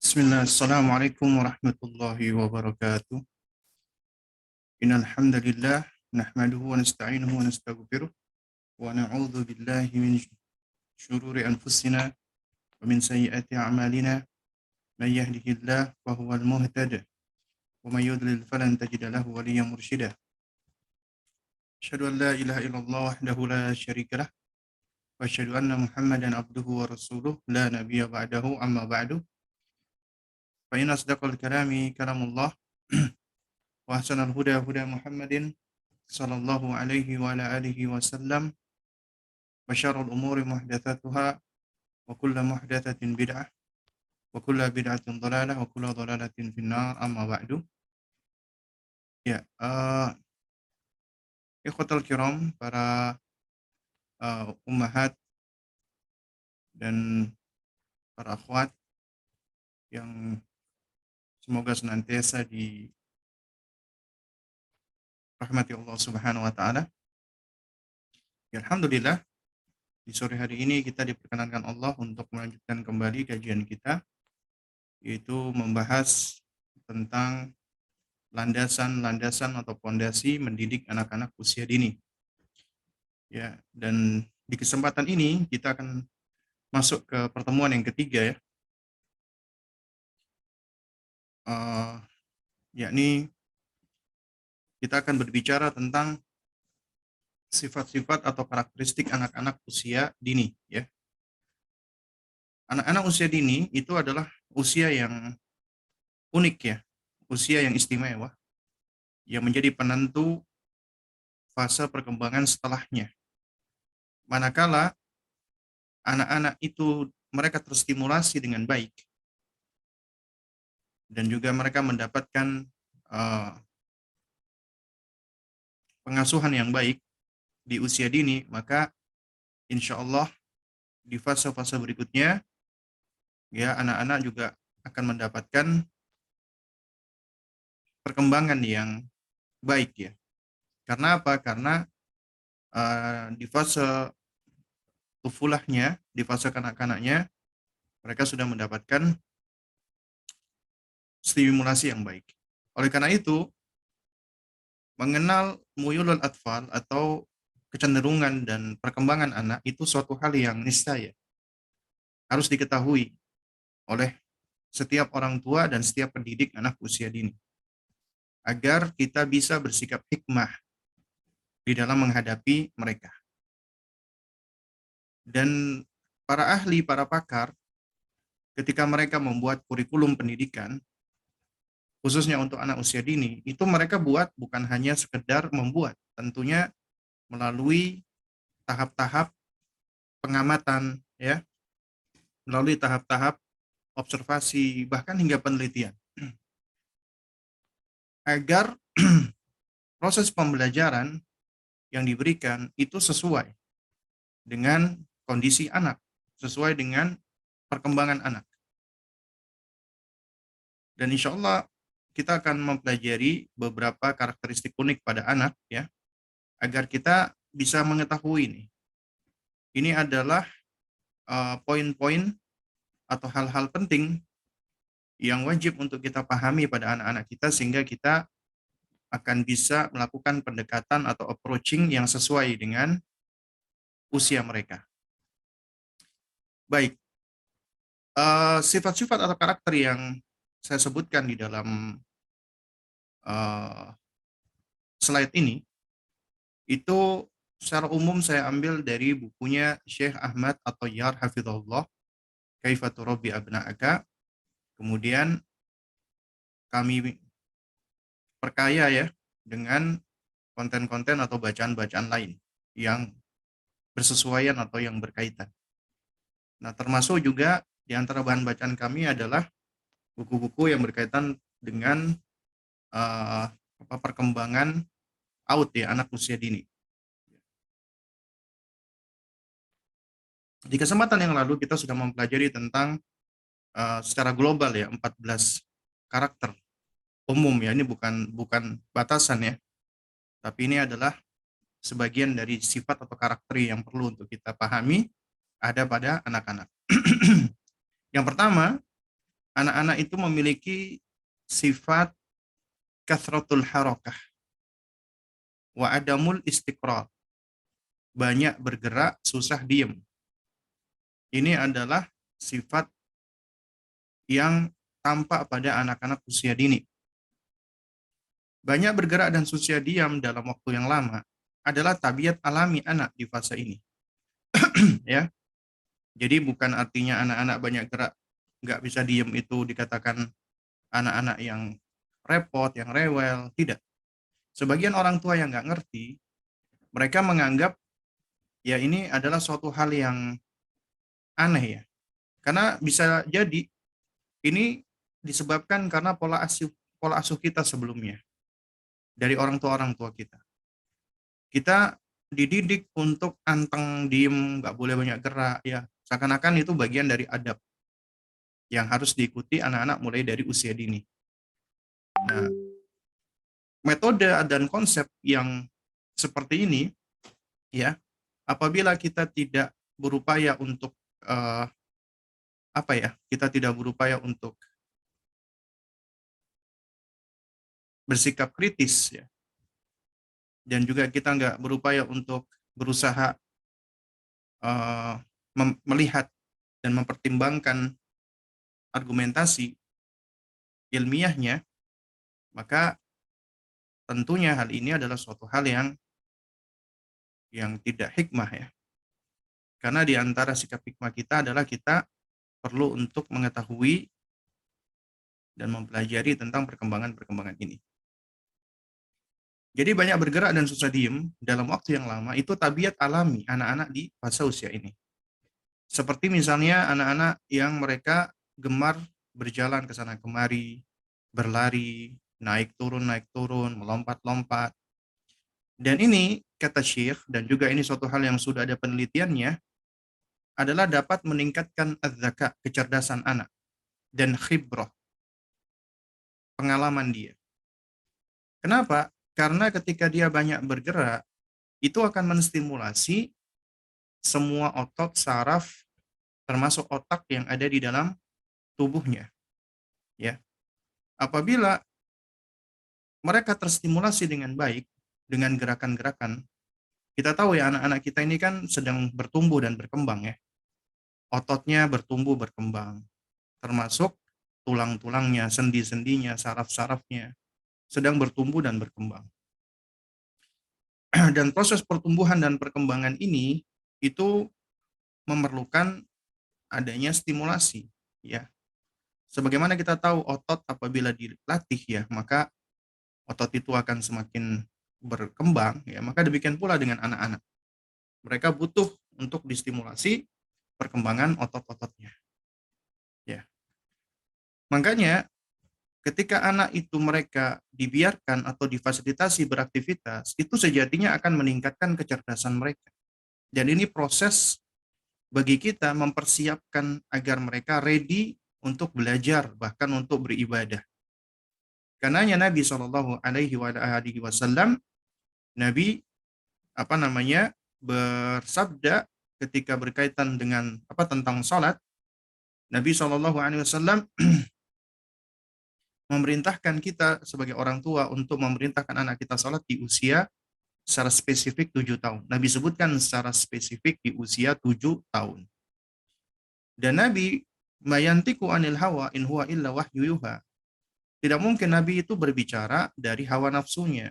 Bismillah, Assalamualaikum warahmatullahi wabarakatuh. Innal hamdalillah nahmaduhu wa nasta'inuhu wa nastaghfiruh wa na'udzu billahi min syururi anfusina wa min sayyiati a'malina. May yahdihillahu fahuwal muhtadi wa may yudlil falan tajida lahu waliyyan mursyida. Asyhadu an la ilaha illallah wahdahu la syarika lah wa asyhadu anna Muhammadan abduhu wa rasuluh la nabiyya ba'dahu amma ba'du. Fa inna asdaqal kalami kalamullah wa ahsanal huda huda Muhammadin sallallahu alaihi wa ala alihi wasallam wa syarrul umuri muhdatsatuha wa kullu muhdatsatin bid'ah wa kullu bid'atin dhalalah wa kullu dhalalatin finnar amma ba'du. Ya, ikhwatal kiram, para ummahat dan para akhwat yang semoga senantiasa dirahmati Allah Subhanahu wa taala. Ya, alhamdulillah, di sore hari ini kita diperkenankan Allah untuk melanjutkan kembali kajian kita, yaitu membahas tentang landasan-landasan atau fondasi mendidik anak-anak usia dini. Ya, dan di kesempatan ini kita akan masuk ke pertemuan yang ketiga, ya. Yakni kita akan berbicara tentang sifat-sifat atau karakteristik anak-anak usia dini, ya. Anak-anak usia dini itu adalah usia yang unik, ya, usia yang istimewa, yang menjadi penentu fase perkembangan setelahnya. Manakala anak-anak itu mereka terstimulasi dengan baik dan juga mereka mendapatkan pengasuhan yang baik di usia dini, maka insya Allah di fase-fase berikutnya, ya, anak-anak juga akan mendapatkan perkembangan yang baik, ya. Karena apa? Karena di fase tufulahnya, di fase kanak-kanaknya, mereka sudah mendapatkan stimulasi yang baik. Oleh karena itu, mengenal muyulul atfal atau kecenderungan dan perkembangan anak itu suatu hal yang niscaya harus diketahui oleh setiap orang tua dan setiap pendidik anak usia dini, agar kita bisa bersikap hikmah di dalam menghadapi mereka. Dan para ahli, para pakar, ketika mereka membuat kurikulum pendidikan, khususnya untuk anak usia dini, itu mereka buat bukan hanya sekedar membuat, tentunya melalui tahap-tahap pengamatan, ya, melalui tahap-tahap observasi, bahkan hingga penelitian, agar proses pembelajaran yang diberikan itu sesuai dengan kondisi anak, sesuai dengan perkembangan anak. Dan insya Allah kita akan mempelajari beberapa karakteristik unik pada anak, ya, agar kita bisa mengetahui ini adalah poin-poin atau hal-hal penting yang wajib untuk kita pahami pada anak-anak kita, sehingga kita akan bisa melakukan pendekatan atau approaching yang sesuai dengan usia mereka. Baik, sifat-sifat atau karakter yang saya sebutkan di dalam slide ini, itu secara umum saya ambil dari bukunya Syekh Ahmad At-Thayyar hafizahullah, Kaifa Turabbi Abna'aka. Kemudian kami perkaya, ya, dengan konten-konten atau bacaan-bacaan lain yang bersesuaian atau yang berkaitan. Nah, termasuk juga di antara bahan bacaan kami adalah buku-buku yang berkaitan dengan perkembangan AUD, ya, anak usia dini. Di kesempatan yang lalu kita sudah mempelajari tentang secara global, ya, 14 karakter umum, ya. Ini bukan batasan, ya, tapi ini adalah sebagian dari sifat atau karakter yang perlu untuk kita pahami ada pada anak-anak. Yang pertama anak-anak itu memiliki sifat kathratul harakah wa adamul istiqrar. Banyak bergerak, susah diem. Ini adalah sifat yang tampak pada anak-anak usia dini. Banyak bergerak dan susah diam dalam waktu yang lama adalah tabiat alami anak di fase ini. Ya, jadi bukan artinya anak-anak banyak gerak, nggak bisa diem itu dikatakan anak-anak yang repot, yang rewel. Tidak. Sebagian orang tua yang nggak ngerti, mereka menganggap ya ini adalah suatu hal yang aneh ya. Karena bisa jadi ini disebabkan karena pola asuh kita sebelumnya dari orang tua kita. Kita dididik untuk anteng, diem, nggak boleh banyak gerak ya. Seakan-akan itu bagian dari adab yang harus diikuti anak-anak mulai dari usia dini. Nah, metode dan konsep yang seperti ini ya, apabila kita tidak berupaya untuk kita tidak berupaya untuk bersikap kritis ya, dan juga kita nggak berupaya untuk berusaha melihat dan mempertimbangkan argumentasi ilmiahnya, maka tentunya hal ini adalah suatu hal yang tidak hikmah ya. Karena di antara sikap hikmah kita adalah kita perlu untuk mengetahui dan mempelajari tentang perkembangan-perkembangan ini. Jadi banyak bergerak dan susah diem dalam waktu yang lama itu tabiat alami anak-anak di fase usia ini. Seperti misalnya anak-anak yang mereka gemar berjalan ke sana kemari, berlari, naik turun, melompat-lompat. Dan ini kata Syekh, dan juga ini suatu hal yang sudah ada penelitiannya, adalah dapat meningkatkan az-zaka, kecerdasan anak, dan khibrah, pengalaman dia. Kenapa? Karena ketika dia banyak bergerak, itu akan menstimulasi semua otot, saraf, termasuk otak yang ada di dalam tubuhnya. Ya, apabila mereka terstimulasi dengan baik, dengan gerakan-gerakan, kita tahu ya anak-anak kita ini kan sedang bertumbuh dan berkembang ya. Ototnya bertumbuh berkembang, termasuk tulang-tulangnya, sendi-sendinya, saraf-sarafnya sedang bertumbuh dan berkembang. Dan proses pertumbuhan dan perkembangan ini itu memerlukan adanya stimulasi ya. Sebagaimana kita tahu otot apabila dilatih ya, maka otot itu akan semakin berkembang ya, maka demikian pula dengan anak-anak. Mereka butuh untuk distimulasi perkembangan otot-ototnya. Ya. Makanya ketika anak itu mereka dibiarkan atau difasilitasi beraktivitas, itu sejatinya akan meningkatkan kecerdasan mereka. Dan ini proses bagi kita mempersiapkan agar mereka ready untuk belajar, bahkan untuk beribadah. Karena Nabi Shallallahu Alaihi Wasallam, Nabi bersabda ketika berkaitan dengan tentang salat, Nabi Shallallahu Alaihi Wasallam memerintahkan kita sebagai orang tua untuk memerintahkan anak kita salat di usia secara spesifik 7 tahun. Nabi sebutkan secara spesifik di usia 7 tahun. Dan Nabi mayantiku anil hawa in huwa illa wahyu yuha. Tidak mungkin Nabi itu berbicara dari hawa nafsunya.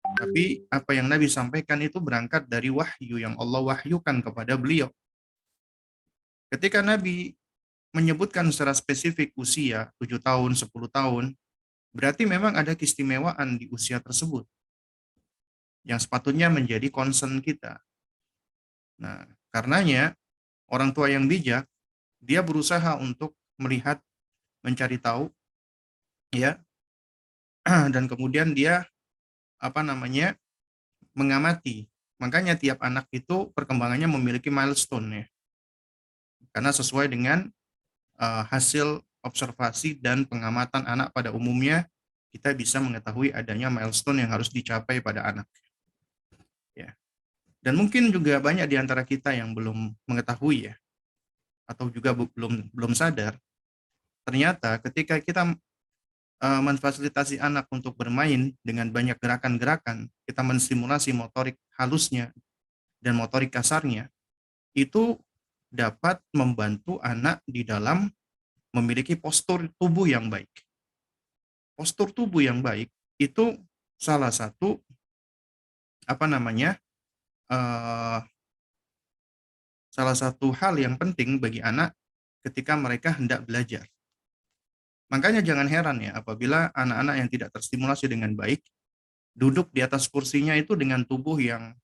Tapi apa yang Nabi sampaikan itu berangkat dari wahyu yang Allah wahyukan kepada beliau. Ketika Nabi menyebutkan secara spesifik usia 7 tahun, 10 tahun, berarti memang ada keistimewaan di usia tersebut yang sepatutnya menjadi concern kita. Nah, karenanya orang tua yang bijak, dia berusaha untuk melihat, mencari tahu, ya, dan kemudian dia mengamati. Makanya tiap anak itu perkembangannya memiliki milestone ya, karena sesuai dengan hasil observasi dan pengamatan anak pada umumnya, kita bisa mengetahui adanya milestone yang harus dicapai pada anak. Ya. Dan mungkin juga banyak di antara kita yang belum mengetahui ya, atau juga belum sadar ternyata ketika kita memfasilitasi anak untuk bermain dengan banyak gerakan-gerakan, kita menstimulasi motorik halusnya dan motorik kasarnya, itu dapat membantu anak di dalam memiliki postur tubuh yang baik. Postur tubuh yang baik itu salah satu apa namanya salah satu hal yang penting bagi anak ketika mereka hendak belajar. Makanya jangan heran ya apabila anak-anak yang tidak terstimulasi dengan baik duduk di atas kursinya itu dengan tubuh yang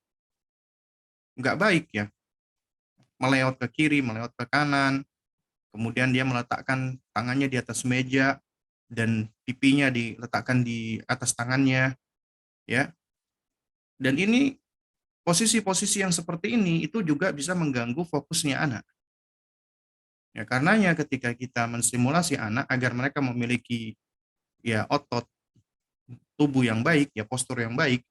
nggak baik ya, melewat ke kiri, melewat ke kanan, kemudian dia meletakkan tangannya di atas meja dan pipinya diletakkan di atas tangannya, ya. Dan ini posisi-posisi yang seperti ini itu juga bisa mengganggu fokusnya anak. Ya, karenanya ketika kita menstimulasi anak agar mereka memiliki ya otot tubuh yang baik, ya postur yang baik,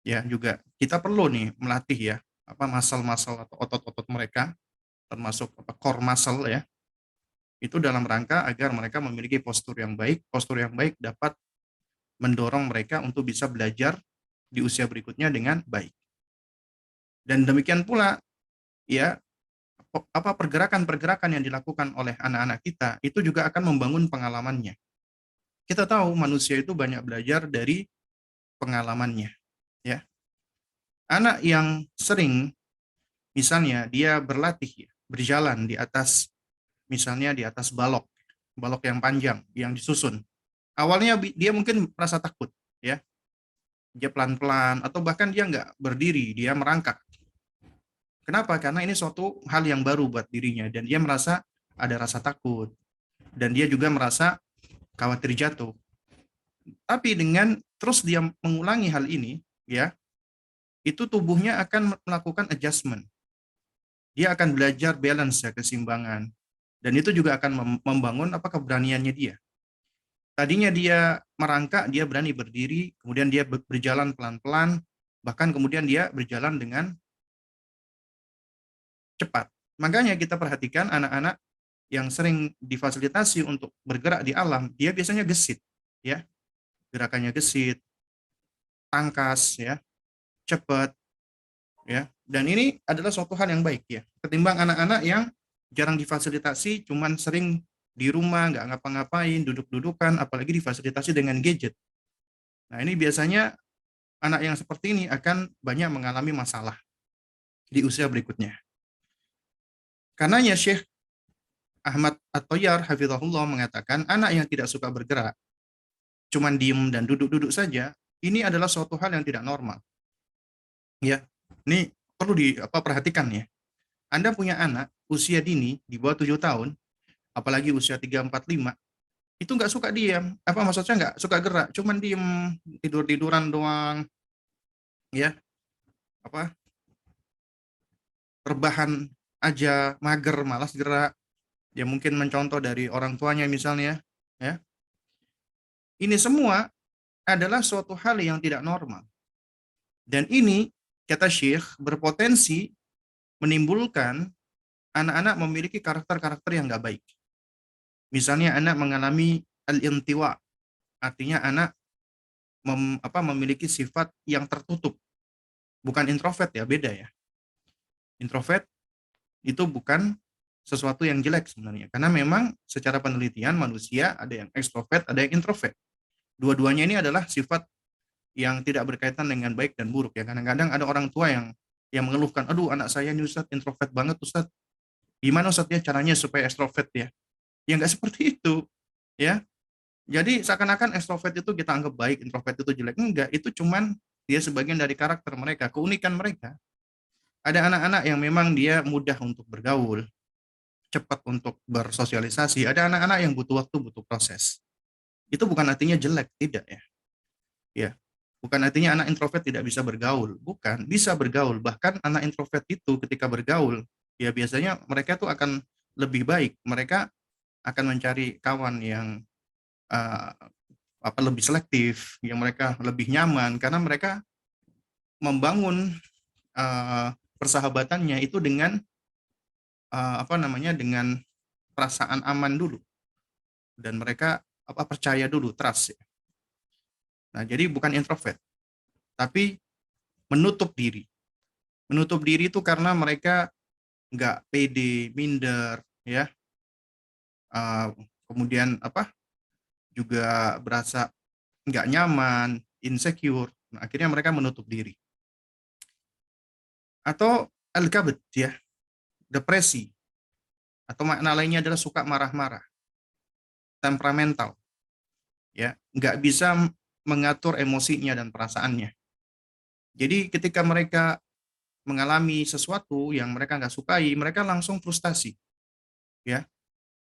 ya juga kita perlu nih melatih ya apa muscle-muscle atau otot-otot mereka termasuk apa core muscle ya. Itu dalam rangka agar mereka memiliki postur yang baik dapat mendorong mereka untuk bisa belajar di usia berikutnya dengan baik. Dan demikian pula ya apa pergerakan-pergerakan yang dilakukan oleh anak-anak kita itu juga akan membangun pengalamannya. Kita tahu manusia itu banyak belajar dari pengalamannya, ya. Anak yang sering misalnya dia berlatih ya, berjalan di atas misalnya di atas balok, balok yang panjang yang disusun. Awalnya dia mungkin merasa takut, ya. Dia pelan-pelan atau bahkan dia nggak berdiri, dia merangkak. Kenapa? Karena ini suatu hal yang baru buat dirinya dan dia merasa ada rasa takut dan dia juga merasa khawatir jatuh. Tapi dengan terus dia mengulangi hal ini, ya, itu tubuhnya akan melakukan adjustment. Dia akan belajar balance ya, keseimbangan. Dan itu juga akan membangun apa keberaniannya dia. Tadinya dia merangkak, dia berani berdiri, kemudian dia berjalan pelan-pelan, bahkan kemudian dia berjalan dengan cepat. Makanya kita perhatikan anak-anak yang sering difasilitasi untuk bergerak di alam, dia biasanya gesit, ya, gerakannya gesit, tangkas, ya, cepat, ya. Dan ini adalah suatu hal yang baik ya, ketimbang anak-anak yang jarang difasilitasi, cuman sering di rumah nggak ngapa-ngapain, duduk-dudukan, apalagi difasilitasi dengan gadget. Nah ini biasanya anak yang seperti ini akan banyak mengalami masalah di usia berikutnya. Karenanya Syekh Ahmad At-Toyar hafizahullah mengatakan anak yang tidak suka bergerak, cuman diem dan duduk-duduk saja, ini adalah suatu hal yang tidak normal. Ya, ini perlu perhatikan ya. Anda punya anak usia dini di bawah 7 tahun, apalagi usia 3, 4, 5, itu nggak suka diam. Apa maksudnya nggak suka gerak, cuman diem, tidur-tiduran doang, ya, apa rebahan aja, mager, malas gerak. Ya mungkin mencontoh dari orang tuanya misalnya, ya. Ini semua adalah suatu hal yang tidak normal. Dan ini, kata Syekh, berpotensi menimbulkan anak-anak memiliki karakter-karakter yang nggak baik. Misalnya anak mengalami al-intiwa, artinya anak memiliki sifat yang tertutup. Bukan introvert ya, beda ya. Introvert itu bukan sesuatu yang jelek sebenarnya. Karena memang secara penelitian manusia ada yang ekstrovert, ada yang introvert. Dua-duanya ini adalah sifat yang tidak berkaitan dengan baik dan buruk ya. Kadang-kadang ada orang tua yang mengeluhkan, aduh anak saya ini Ustadz introvert banget Ustadz. Gimana Ustadz ya caranya supaya ekstrovert ya? Ya nggak seperti itu ya. Jadi seakan-akan ekstrovert itu kita anggap baik, introvert itu jelek. Enggak, itu cuman dia sebagian dari karakter mereka, keunikan mereka. Ada anak-anak yang memang dia mudah untuk bergaul, cepat untuk bersosialisasi. Ada anak-anak yang butuh waktu, butuh proses. Itu bukan artinya jelek, tidak ya. Ya, bukan artinya anak introvert tidak bisa bergaul, bukan, bisa bergaul. Bahkan anak introvert itu ketika bergaul, ya biasanya mereka tuh akan lebih baik. Mereka akan mencari kawan yang uh, lebih selektif, yang mereka lebih nyaman karena mereka membangun persahabatannya itu dengan dengan perasaan aman dulu. dan mereka percaya dulu, trust ya. Nah, jadi bukan introvert, tapi menutup diri. Menutup diri itu karena mereka nggak pede, minder, ya, uh, kemudian juga berasa nggak nyaman, insecure. Nah, akhirnya mereka menutup diri. Atau al-kabet, ya, depresi. Atau makna lainnya adalah suka marah-marah, temperamental, ya, nggak bisa mengatur emosinya dan perasaannya. Jadi ketika mereka mengalami sesuatu yang mereka nggak sukai, mereka langsung frustasi, ya.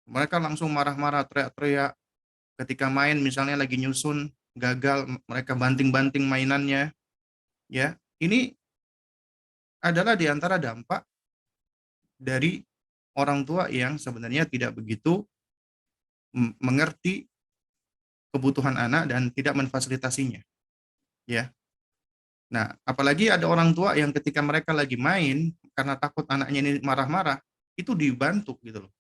Mereka langsung marah-marah, teriak-teriak. Ketika main misalnya lagi nyusun, gagal, mereka banting-banting mainannya, ya. Ini adalah di antara dampak dari orang tua yang sebenarnya tidak begitu mengerti kebutuhan anak dan tidak memfasilitasinya, ya. Nah, apalagi ada orang tua yang ketika mereka lagi main karena takut anaknya ini marah-marah, itu dibantu gitu loh.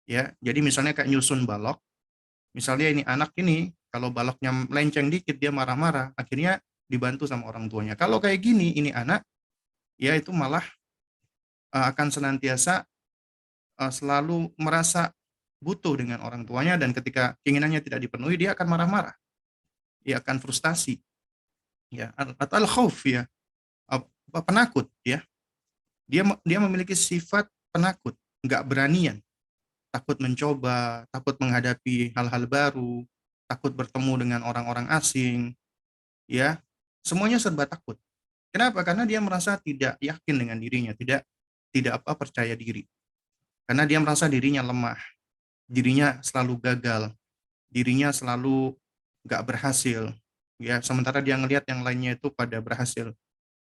Ya, jadi misalnya kayak nyusun balok, misalnya ini anak ini kalau baloknya melenceng dikit dia marah-marah, akhirnya dibantu sama orang tuanya. Kalau kayak gini ini anak, ya itu malah akan senantiasa selalu merasa butuh dengan orang tuanya, dan ketika keinginannya tidak dipenuhi dia akan marah-marah, dia akan frustasi, ya, atau al-khauf, ya, penakut, ya. Dia memiliki sifat penakut, nggak beranian, takut mencoba, takut menghadapi hal-hal baru, takut bertemu dengan orang-orang asing, ya. Semuanya serba takut. Kenapa? Karena dia merasa tidak yakin dengan dirinya, tidak tidak percaya diri. Karena dia merasa dirinya lemah, dirinya selalu gagal, dirinya selalu nggak berhasil, ya. Sementara dia ngelihat yang lainnya itu pada berhasil,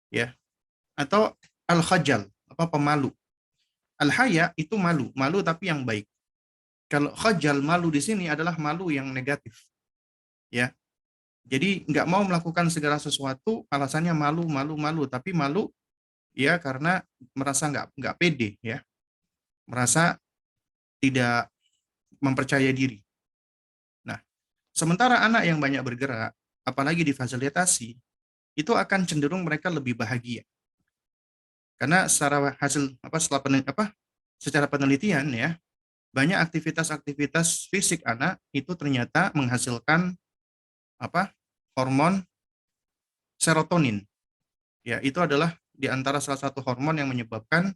ya. Atau al-khajal, pemalu. Al-haya itu malu, malu tapi yang baik. Kalau khajal, malu di sini adalah malu yang negatif, ya. Jadi nggak mau melakukan segala sesuatu, alasannya malu, malu, malu, tapi malu, ya, karena merasa nggak pede, ya, merasa tidak mempercaya diri. Nah, sementara anak yang banyak bergerak, apalagi difasilitasi, itu akan cenderung mereka lebih bahagia. Karena secara hasil secara penelitian, ya, banyak aktivitas-aktivitas fisik anak itu ternyata menghasilkan hormon serotonin. Ya, itu adalah di antara salah satu hormon yang menyebabkan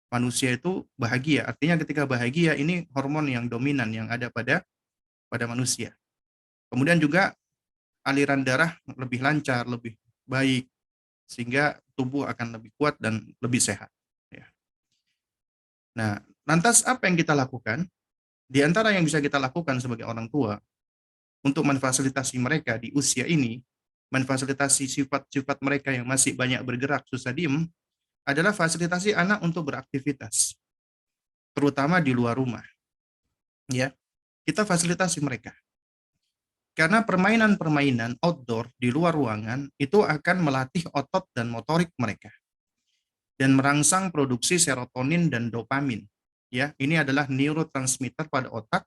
manusia itu bahagia. Artinya ketika bahagia ini hormon yang dominan yang ada pada manusia. Kemudian juga aliran darah lebih lancar, lebih baik, sehingga tubuh akan lebih kuat dan lebih sehat, ya. Nah, lantas apa yang kita lakukan? Di antara yang bisa kita lakukan sebagai orang tua untuk memfasilitasi mereka di usia ini, memfasilitasi sifat-sifat mereka yang masih banyak bergerak, susah diem, adalah fasilitasi anak untuk beraktivitas, terutama di luar rumah. Ya, kita fasilitasi mereka. Karena permainan-permainan outdoor di luar ruangan itu akan melatih otot dan motorik mereka dan merangsang produksi serotonin dan dopamin. Ya, ini adalah neurotransmitter pada otak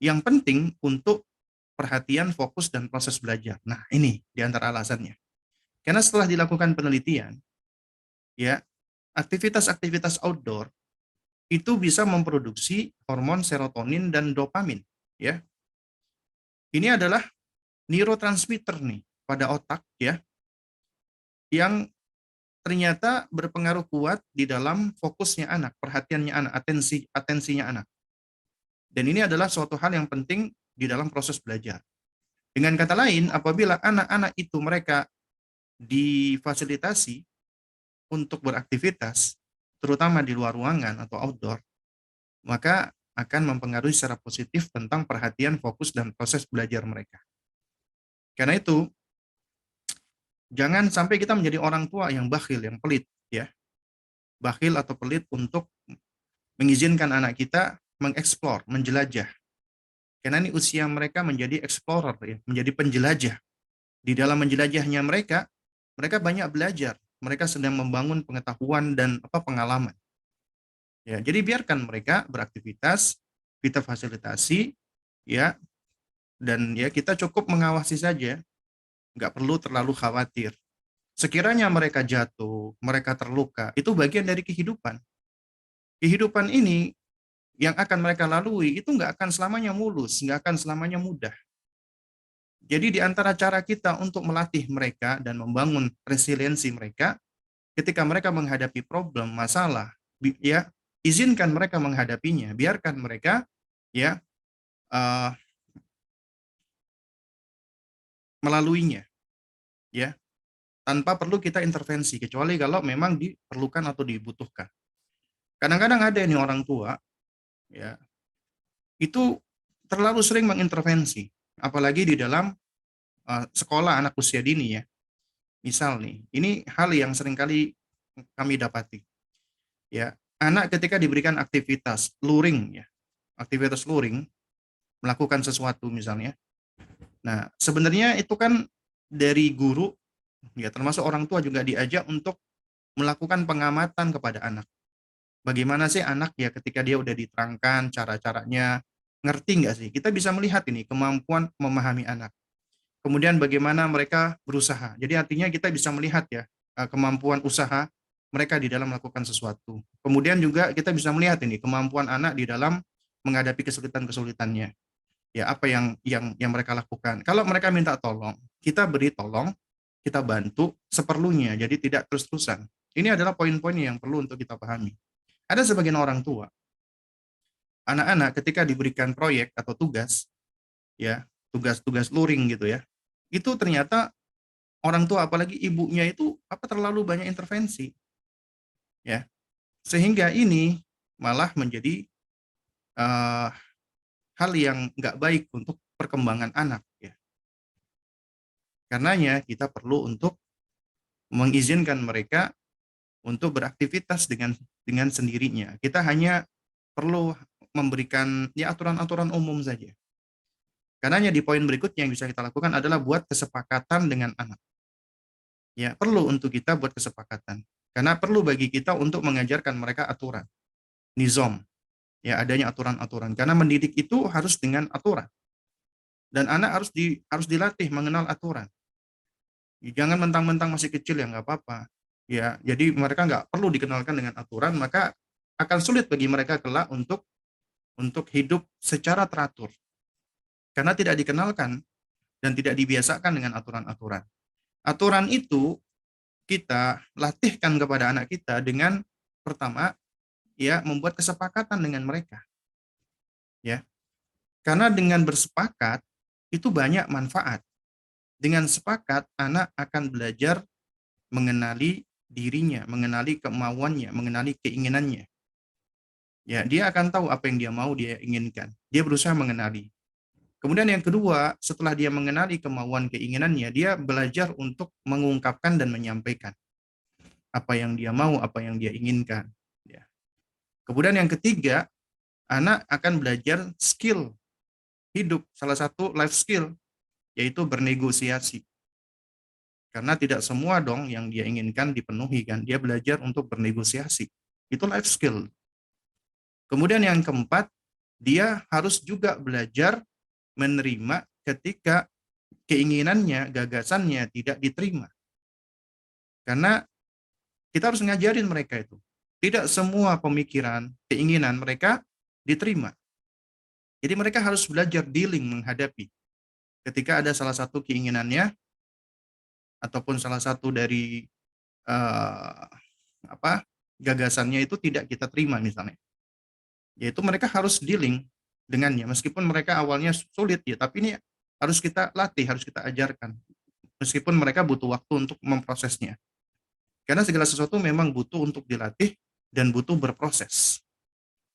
yang penting untuk perhatian, fokus, dan proses belajar. Nah, ini di antara alasannya. Karena setelah dilakukan penelitian, ya, aktivitas-aktivitas outdoor itu bisa memproduksi hormon serotonin dan dopamin, ya. Ini adalah neurotransmitter nih pada otak, ya, yang ternyata berpengaruh kuat di dalam fokusnya anak, perhatiannya anak, atensinya anak. Dan ini adalah suatu hal yang penting di dalam proses belajar. Dengan kata lain, apabila anak-anak itu mereka difasilitasi untuk beraktivitas, terutama di luar ruangan atau outdoor, maka akan mempengaruhi secara positif tentang perhatian, fokus, dan proses belajar mereka. Karena itu, jangan sampai kita menjadi orang tua yang bakhil, yang pelit, ya. Bakhil atau pelit untuk mengizinkan anak kita mengeksplor, menjelajah. Karena ini usia mereka menjadi explorer, ya, menjadi penjelajah. Di dalam menjelajahnya mereka banyak belajar. Mereka sedang membangun pengetahuan dan pengalaman. Ya, jadi biarkan mereka beraktivitas, kita fasilitasi, ya, dan ya kita cukup mengawasi saja, nggak perlu terlalu khawatir. Sekiranya mereka jatuh, mereka terluka, itu bagian dari kehidupan. Kehidupan ini yang akan mereka lalui itu nggak akan selamanya mulus, nggak akan selamanya mudah. Jadi di antara cara kita untuk melatih mereka dan membangun resiliensi mereka, ketika mereka menghadapi problem, masalah, ya izinkan mereka menghadapinya, biarkan mereka ya uh, melaluinya, ya tanpa perlu kita intervensi, kecuali kalau memang diperlukan atau dibutuhkan. Kadang-kadang ada nih orang tua, ya itu terlalu sering mengintervensi, apalagi di dalam sekolah anak usia dini ya. Misal nih, ini hal yang seringkali kami dapati. Ya, anak ketika diberikan aktivitas luring ya, aktivitas luring, melakukan sesuatu misalnya. Nah, sebenarnya itu kan dari guru ya termasuk orang tua juga diajak untuk melakukan pengamatan kepada anak. Bagaimana sih anak ya ketika dia udah diterangkan cara-caranya, ngerti nggak sih? Kita bisa melihat ini kemampuan memahami anak. Kemudian bagaimana mereka berusaha. Jadi artinya kita bisa melihat ya kemampuan usaha mereka di dalam melakukan sesuatu. Kemudian juga kita bisa melihat ini kemampuan anak di dalam menghadapi kesulitan-kesulitannya. Ya apa yang mereka lakukan. Kalau mereka minta tolong, kita beri tolong, kita bantu seperlunya. Jadi tidak terus-terusan. Ini adalah poin-poin yang perlu untuk kita pahami. Ada sebagian orang tua, anak-anak ketika diberikan proyek atau tugas, ya tugas-tugas luring gitu ya, itu ternyata orang tua apalagi ibunya itu terlalu banyak intervensi, ya sehingga ini malah menjadi uh, hal yang nggak baik untuk perkembangan anak ya. Karenanya kita perlu untuk mengizinkan mereka untuk beraktivitas dengan sendirinya. Kita hanya perlu memberikan ya aturan-aturan umum saja. Karenanya di poin berikutnya yang bisa kita lakukan adalah buat kesepakatan dengan anak. Ya, perlu untuk kita buat kesepakatan. Karena perlu bagi kita untuk mengajarkan mereka aturan, nizam, ya adanya aturan-aturan. Karena mendidik itu harus dengan aturan. Dan anak harus dilatih mengenal aturan. Jangan mentang-mentang masih kecil ya nggak apa-apa. Ya, jadi mereka nggak perlu dikenalkan dengan aturan, maka akan sulit bagi mereka kelak untuk hidup secara teratur. Karena tidak dikenalkan dan tidak dibiasakan dengan aturan-aturan. Aturan itu kita latihkan kepada anak kita dengan pertama ya membuat kesepakatan dengan mereka. Ya. Karena dengan bersepakat itu banyak manfaat. Dengan sepakat anak akan belajar mengenali dirinya, mengenali kemauannya, mengenali keinginannya. Ya, dia akan tahu apa yang dia mau, dia inginkan. Dia berusaha mengenali. Kemudian yang kedua, setelah dia mengenali kemauan keinginannya, dia belajar untuk mengungkapkan dan menyampaikan apa yang dia mau, apa yang dia inginkan. Ya. Kemudian yang ketiga, anak akan belajar skill hidup, salah satu life skill, yaitu bernegosiasi. Karena tidak semua dong yang dia inginkan dipenuhi kan. Dia belajar untuk bernegosiasi. Itu life skill. Kemudian yang keempat, dia harus juga belajar menerima ketika keinginannya, gagasannya tidak diterima. Karena kita harus ngajarin mereka itu. Tidak semua pemikiran, keinginan mereka diterima. Jadi mereka harus belajar dealing menghadapi. Ketika ada salah satu keinginannya ataupun salah satu dari uh, gagasannya itu tidak kita terima misalnya. Yaitu mereka harus dealing dengannya. Meskipun mereka awalnya sulit ya, tapi ini harus kita latih, harus kita ajarkan. Meskipun mereka butuh waktu untuk memprosesnya. Karena segala sesuatu memang butuh untuk dilatih dan butuh berproses.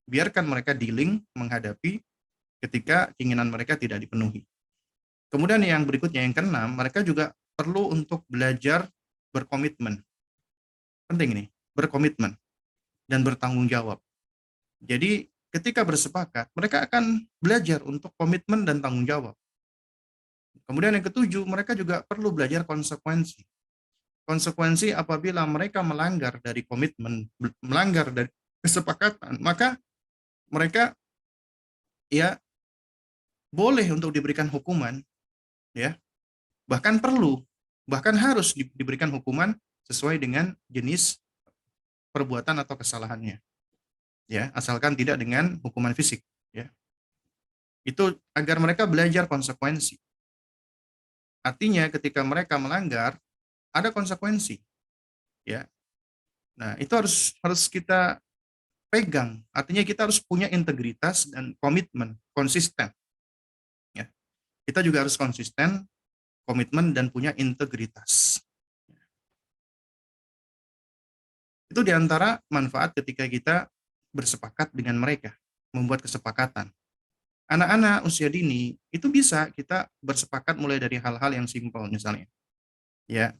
Biarkan mereka dealing menghadapi ketika keinginan mereka tidak dipenuhi. Kemudian yang berikutnya, yang keenam, mereka juga perlu untuk belajar berkomitmen. Penting ini, berkomitmen dan bertanggung jawab. Jadi ketika bersepakat, mereka akan belajar untuk komitmen dan tanggung jawab. Kemudian yang ketujuh, mereka juga perlu belajar konsekuensi. Konsekuensi apabila mereka melanggar dari komitmen, melanggar dari kesepakatan, maka mereka ya boleh untuk diberikan hukuman, ya, bahkan perlu, bahkan harus diberikan hukuman sesuai dengan jenis perbuatan atau kesalahannya, ya, asalkan tidak dengan hukuman fisik, ya. Itu agar mereka belajar konsekuensi. Artinya ketika mereka melanggar ada konsekuensi, ya. Nah, itu harus harus kita pegang. Artinya kita harus punya integritas dan komitmen, konsisten, ya. Kita juga harus konsisten, komitmen dan punya integritas. Itu diantara manfaat ketika kita bersepakat dengan mereka, membuat kesepakatan. Anak-anak usia dini itu bisa kita bersepakat mulai dari hal-hal yang simpel misalnya. Ya,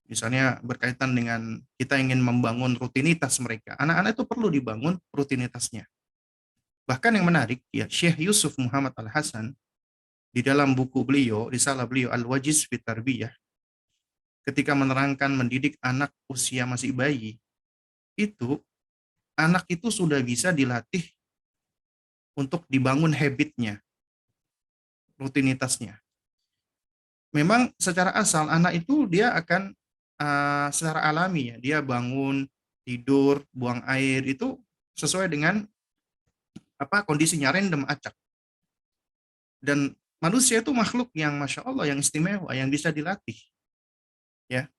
misalnya berkaitan dengan kita ingin membangun rutinitas mereka. Anak-anak itu perlu dibangun rutinitasnya. Bahkan yang menarik, ya, Syekh Yusuf Muhammad Al-Hasan di dalam buku beliau, risalah beliau Al-Wajiz fi Tarbiyah, ketika menerangkan mendidik anak usia masih bayi, itu anak itu sudah bisa dilatih untuk dibangun habitnya, rutinitasnya. Memang secara asal anak itu dia akan secara alami, ya, dia bangun, tidur, buang air itu sesuai dengan kondisinya, random, acak. Dan manusia itu makhluk yang masya Allah, yang istimewa, yang bisa dilatih. Ya,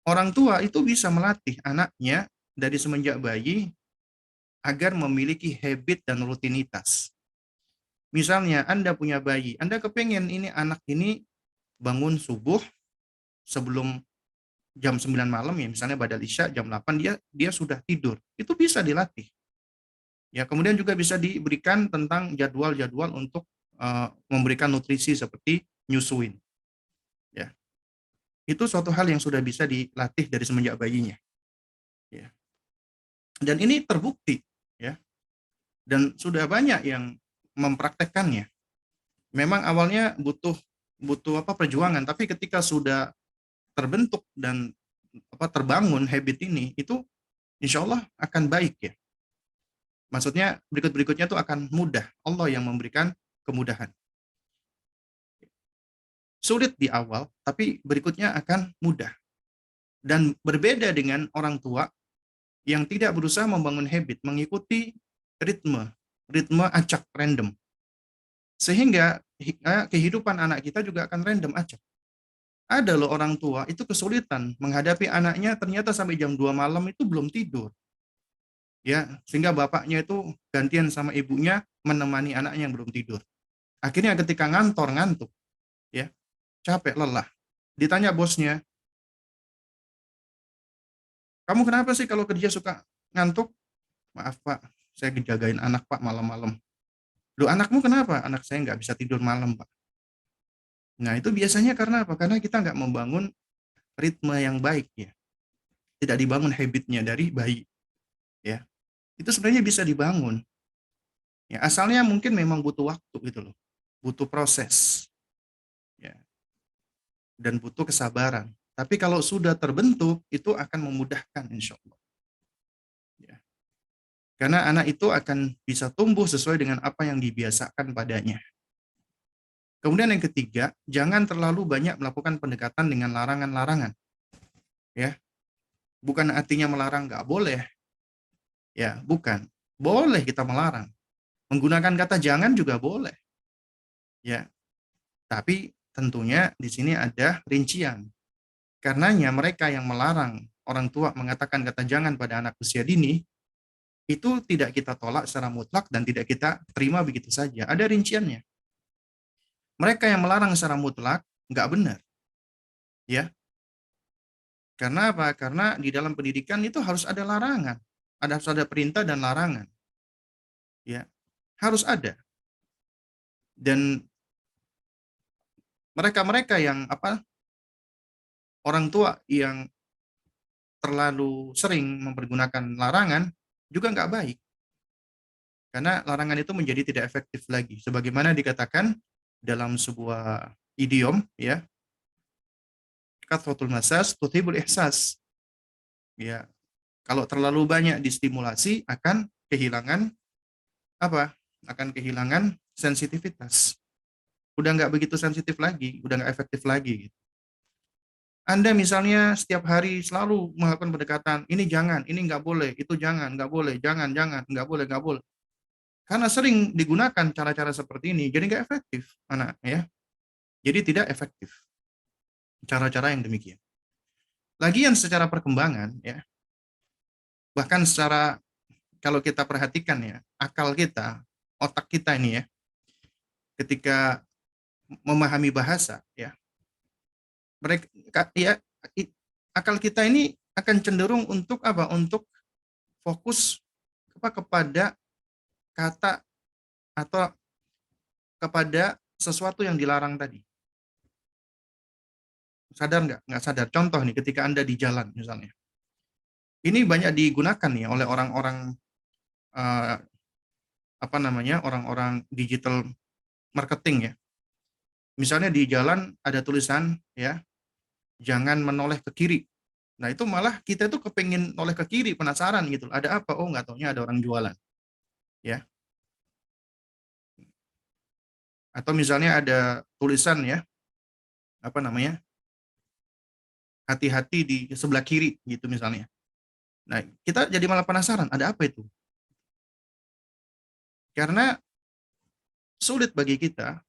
orang tua itu bisa melatih anaknya dari semenjak bayi agar memiliki habit dan rutinitas. Misalnya Anda punya bayi, Anda kepengen ini anak ini bangun subuh sebelum jam 9 malam, ya, misalnya badal isya jam 8 dia dia sudah tidur. Itu bisa dilatih. Ya, kemudian juga bisa diberikan tentang jadwal-jadwal untuk memberikan nutrisi seperti nyusuin. Ya. Itu suatu hal yang sudah bisa dilatih dari semenjak bayinya. Ya. Dan ini terbukti, ya. Dan sudah banyak yang mempraktekkannya. Memang awalnya butuh butuh perjuangan, tapi ketika sudah terbentuk dan terbangun habit ini, itu insya Allah akan baik, ya. Maksudnya berikut-berikutnya itu akan mudah. Allah yang memberikan kemudahan. Sulit di awal, tapi berikutnya akan mudah. Dan berbeda dengan orang tua yang tidak berusaha membangun habit, mengikuti ritme, ritme acak, random. Sehingga kehidupan anak kita juga akan random, acak. Ada loh orang tua itu kesulitan menghadapi anaknya ternyata sampai jam 2 malam itu belum tidur. Ya, sehingga bapaknya itu gantian sama ibunya menemani anaknya yang belum tidur. Akhirnya ketika ngantuk, ya, capek, lelah. Ditanya bosnya, "Kamu kenapa sih kalau kerja suka ngantuk?" "Maaf, Pak, saya ngejagain anak, Pak, malam-malam." "Loh, anakmu kenapa?" "Anak saya nggak bisa tidur malam, Pak." Nah, itu biasanya karena apa? Karena kita nggak membangun ritme yang baik, ya. Tidak dibangun habitnya dari bayi, ya. Itu sebenarnya bisa dibangun. Ya, asalnya mungkin memang butuh waktu gitu loh. Butuh proses, ya, dan butuh kesabaran. Tapi kalau sudah terbentuk, itu akan memudahkan insya Allah. Ya. Karena anak itu akan bisa tumbuh sesuai dengan apa yang dibiasakan padanya. Kemudian yang ketiga, jangan terlalu banyak melakukan pendekatan dengan larangan-larangan. Ya, bukan artinya melarang nggak boleh. Ya, bukan. Boleh kita melarang. Menggunakan kata jangan juga boleh. Ya, tapi tentunya di sini ada rincian. Karenanya mereka yang melarang orang tua mengatakan kata jangan pada anak usia dini, itu tidak kita tolak secara mutlak dan tidak kita terima begitu saja. Ada rinciannya. Mereka yang melarang secara mutlak nggak benar, ya. Karena apa? Karena di dalam pendidikan itu harus ada larangan, harus ada perintah dan larangan, ya, harus ada. Dan mereka-mereka yang orang tua yang terlalu sering mempergunakan larangan juga nggak baik. Karena larangan itu menjadi tidak efektif lagi. Sebagaimana dikatakan dalam sebuah idiom, ya, kathratul masas tuthibul ihsas. Ya, kalau terlalu banyak distimulasi akan kehilangan apa? Akan kehilangan sensitivitas. Udah nggak begitu sensitif lagi, udah nggak efektif lagi. Gitu. Anda misalnya setiap hari selalu melakukan pendekatan, ini jangan, ini nggak boleh, itu jangan, nggak boleh, jangan, nggak boleh, nggak boleh. Karena sering digunakan cara-cara seperti ini, jadi nggak efektif, anak ya. Jadi tidak efektif cara-cara yang demikian. Lagian secara perkembangan, ya, bahkan secara kalau kita perhatikan ya, akal kita, otak kita ini ya, ketika memahami bahasa, ya, mereka ya akal kita ini akan cenderung untuk apa? Untuk fokus kepada kata atau kepada sesuatu yang dilarang tadi. Sadar nggak? Nggak sadar. Contoh nih, ketika Anda di jalan misalnya. Ini banyak digunakan nih oleh orang-orang eh, apa namanya, orang-orang digital marketing ya. Misalnya di jalan ada tulisan ya, jangan menoleh ke kiri. Nah itu malah kita tuh kepingin noleh ke kiri, penasaran gitu. Ada apa? Oh nggak taunya ada orang jualan. Ya. Atau misalnya ada tulisan ya, apa namanya, hati-hati di sebelah kiri gitu misalnya. Nah kita jadi malah penasaran, ada apa itu? Karena sulit bagi kita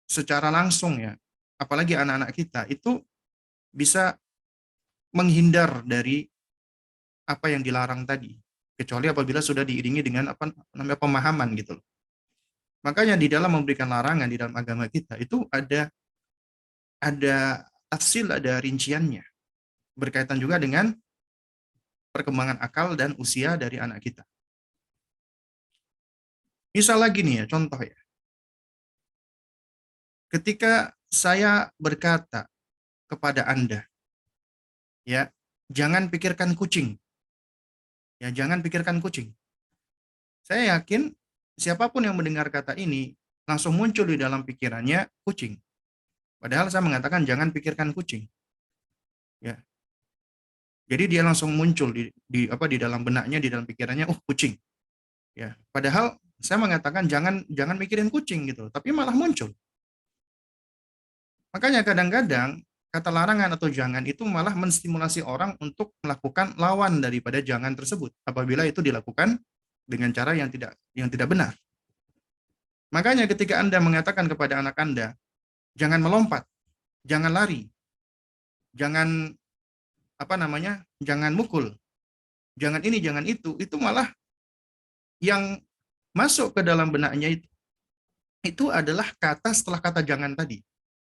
secara langsung ya, apalagi anak-anak kita itu bisa menghindar dari apa yang dilarang tadi, kecuali apabila sudah diiringi dengan apa namanya pemahaman gitu. Makanya di dalam memberikan larangan di dalam agama kita itu ada tafsil, ada rinciannya, berkaitan juga dengan perkembangan akal dan usia dari anak kita. Misal lagi nih ya, contoh ya, ketika saya berkata kepada Anda, ya, jangan pikirkan kucing, ya, jangan pikirkan kucing. Saya yakin siapapun yang mendengar kata ini langsung muncul di dalam pikirannya kucing. Padahal saya mengatakan jangan pikirkan kucing. Ya. Jadi dia langsung muncul di dalam benaknya, di dalam pikirannya, oh kucing. Ya. Padahal saya mengatakan jangan mikirin kucing gitu, tapi malah muncul. Makanya kadang-kadang kata larangan atau jangan itu malah menstimulasi orang untuk melakukan lawan daripada jangan tersebut apabila itu dilakukan dengan cara yang tidak benar. Makanya ketika Anda mengatakan kepada anak Anda, jangan melompat, jangan lari, jangan apa namanya, jangan mukul, jangan ini, jangan itu malah yang masuk ke dalam benaknya itu adalah kata setelah kata jangan tadi.